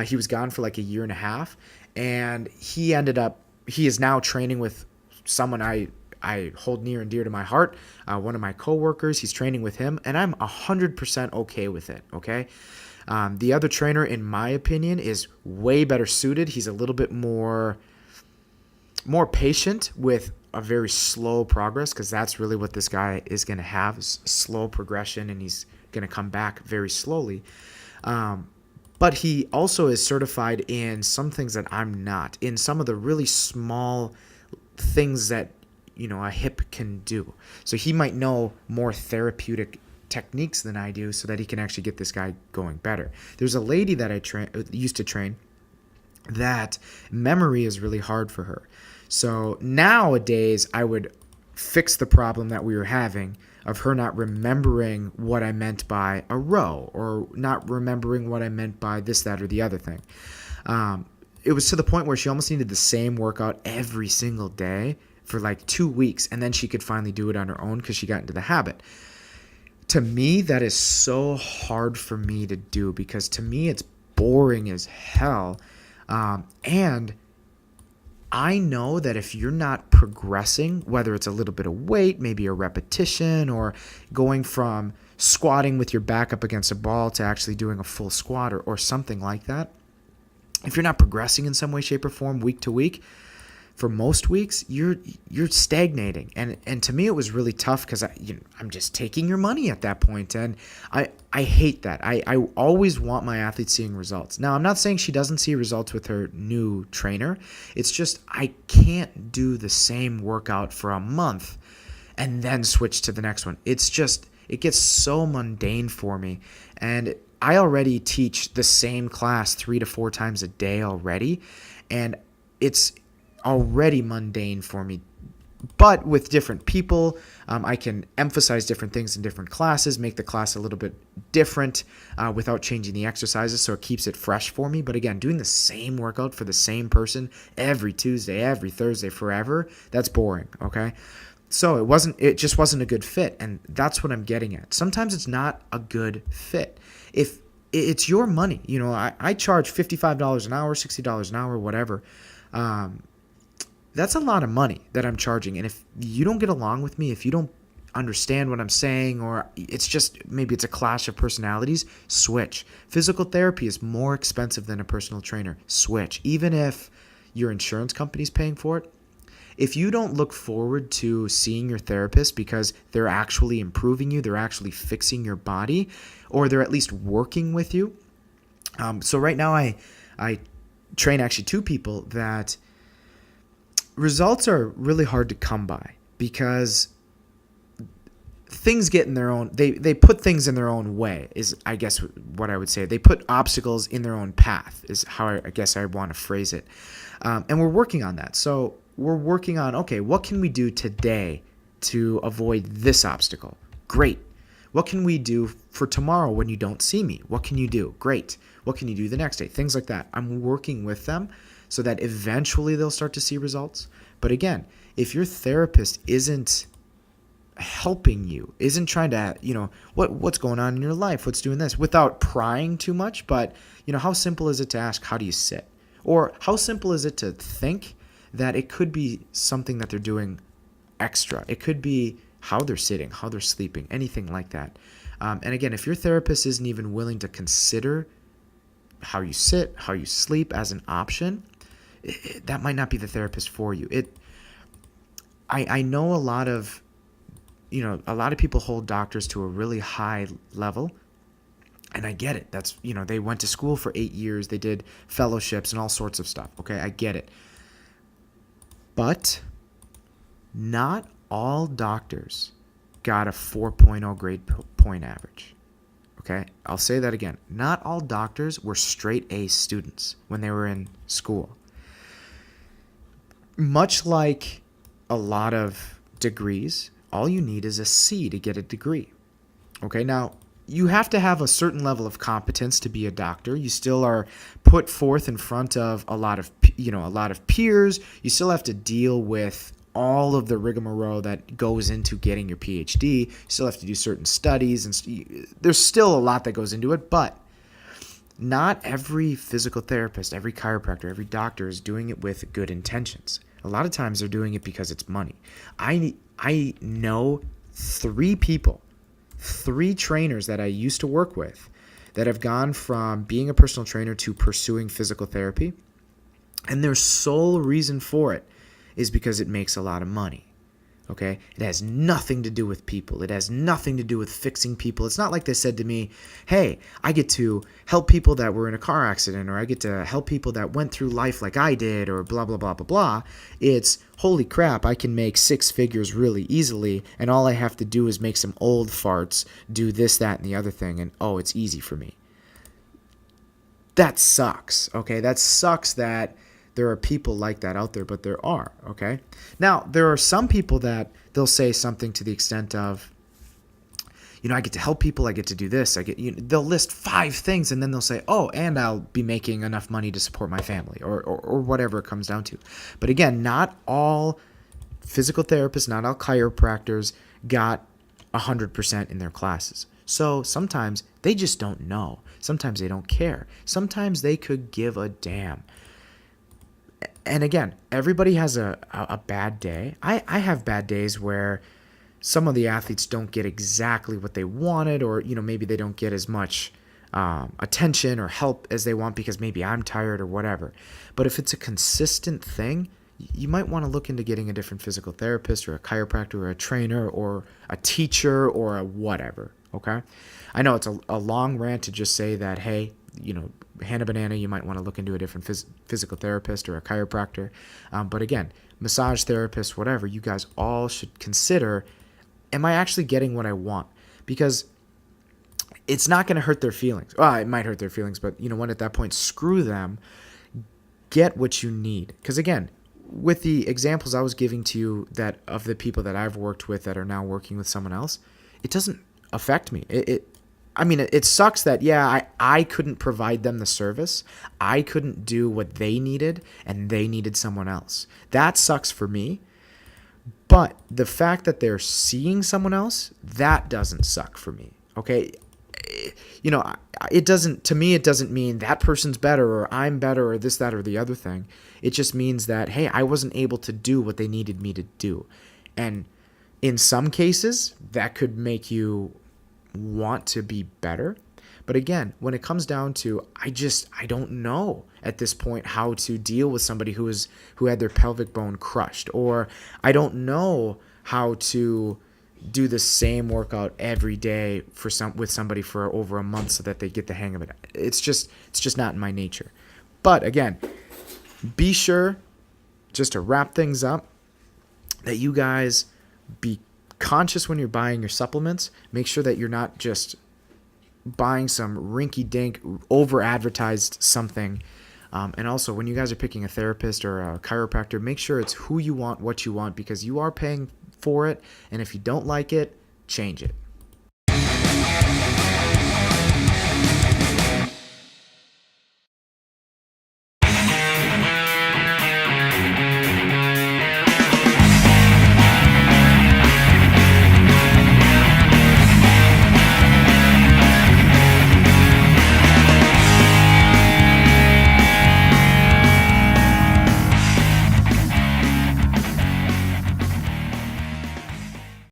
He was gone for like a year and a half, and he is now training with someone I hold near and dear to my heart, one of my coworkers. He's training with him, and I'm 100% okay with it, okay? The other trainer, in my opinion, is way better suited. He's a little bit more patient with a very slow progress, because that's really what this guy is going to have, is slow progression, and he's going to come back very slowly. But he also is certified in some things that I'm not, in some of the really small things that a hip can do. So he might know more therapeutic techniques than I do, so that he can actually get this guy going better. There's a lady that I used to train that memory is really hard for her. So nowadays I would fix the problem that we were having of her not remembering what I meant by a row, or not remembering what I meant by this, that, or the other thing. It was to the point where she almost needed the same workout every single day for like 2 weeks, and then she could finally do it on her own because she got into the habit. To me, that is so hard for me to do, because to me it's boring as hell. And I know that if you're not progressing, whether it's a little bit of weight, maybe a repetition, or going from squatting with your back up against a ball to actually doing a full squat or something like that, if you're not progressing in some way, shape, or form week to week, for most weeks, you're stagnating. And to me, it was really tough, because I'm just taking your money at that point. And I hate that. I always want my athletes seeing results. Now, I'm not saying she doesn't see results with her new trainer. It's just I can't do the same workout for a month and then switch to the next one. It gets so mundane for me. And I already teach the same class 3 to 4 times a day already. And it's already mundane for me. But with different people, I can emphasize different things in different classes, make the class a little bit different without changing the exercises, so it keeps it fresh for me. But again, doing the same workout for the same person every Tuesday, every Thursday, forever, that's boring, okay? So it just wasn't a good fit, and that's what I'm getting at. Sometimes it's not a good fit. If it's your money, I charge $55 an hour, $60 an hour, whatever. That's a lot of money that I'm charging. And if you don't get along with me, if you don't understand what I'm saying, or maybe it's a clash of personalities, switch. Physical therapy is more expensive than a personal trainer. Switch. Even if your insurance company's paying for it. If you don't look forward to seeing your therapist because they're actually improving you, they're actually fixing your body, or they're at least working with you. So right now I train actually 2 people that results are really hard to come by, because things get in their own, they put things in their own way, is I guess what I would say. They put obstacles in their own path, is how I guess I want to phrase it. And we're working on that. So we're working on, okay, what can we do today to avoid this obstacle? Great. What can we do for tomorrow when you don't see me? What can you do? Great. What can you do the next day? Things like that. I'm working with them so that eventually they'll start to see results. But again, if your therapist isn't helping you, isn't trying to, what's going on in your life, what's doing this, without prying too much, but, how simple is it to ask, how do you sit? Or how simple is it to think that it could be something that they're doing extra. It could be how they're sitting, how they're sleeping, anything like that. And again, if your therapist isn't even willing to consider how you sit, how you sleep as an option, that might not be the therapist for you. I know a lot of people hold doctors to a really high level, and I get it. That's, they went to school for 8 years, they did fellowships and all sorts of stuff. Okay, I get it. But not all doctors got a 4.0 grade point average. Okay, I'll say that again. Not all doctors were straight A students when they were in school. Much like a lot of degrees, all you need is a C to get a degree. Okay, now you have to have a certain level of competence to be a doctor. You still are put forth in front of a lot of peers. You still have to deal with all of the rigmarole that goes into getting your PhD. You still have to do certain studies, and there's still a lot that goes into it, but not every physical therapist, every chiropractor, every doctor is doing it with good intentions. A lot of times they're doing it because it's money. I know 3 trainers that I used to work with that have gone from being a personal trainer to pursuing physical therapy, and their sole reason for it is because it makes a lot of money. Okay? It has nothing to do with people. It has nothing to do with fixing people. It's not like they said to me, hey, I get to help people that were in a car accident, or I get to help people that went through life like I did, or blah, blah, blah, blah, blah. It's, holy crap, I can make 6 figures really easily, and all I have to do is make some old farts, do this, that, and the other thing, and oh, it's easy for me. That sucks, okay? That sucks that there are people like that out there, but there are, okay? Now, there are some people that they'll say something to the extent of, I get to help people, I get to do this, they'll list 5 things, and then they'll say, oh, and I'll be making enough money to support my family, or whatever it comes down to. But again, not all physical therapists, not all chiropractors got 100% in their classes. So sometimes they just don't know. Sometimes they don't care. Sometimes they could give a damn. And again, everybody has a bad day. I have bad days where some of the athletes don't get exactly what they wanted, or maybe they don't get as much attention or help as they want because maybe I'm tired or whatever. But if it's a consistent thing, you might want to look into getting a different physical therapist or a chiropractor or a trainer or a teacher or a whatever. Okay, I know it's a long rant to just say that, hey, Hannah Banana, you might want to look into a different physical therapist or a chiropractor. But again, massage therapist, whatever, you guys all should consider, am I actually getting what I want? Because it's not going to hurt their feelings. Well, it might hurt their feelings, but what, at that point, screw them. Get what you need. Because again, with the examples I was giving to you that of the people that I've worked with that are now working with someone else, it doesn't affect me. It sucks that, I couldn't provide them the service. I couldn't do what they needed, and they needed someone else. That sucks for me. But the fact that they're seeing someone else, that doesn't suck for me. Okay? It doesn't mean that person's better or I'm better or this, that, or the other thing. It just means that, hey, I wasn't able to do what they needed me to do. And in some cases, that could make you want to be better. But again, when it comes down to, I don't know at this point how to deal with somebody who had their pelvic bone crushed, or I don't know how to do the same workout every day with somebody for over a month so that they get the hang of it. It's just not in my nature. But again, be sure, just to wrap things up, that you guys be conscious when you're buying your supplements. Make sure that you're not just buying some rinky-dink, over-advertised something. And also, when you guys are picking a therapist or a chiropractor, make sure it's who you want, what you want, because you are paying for it. And if you don't like it, change it.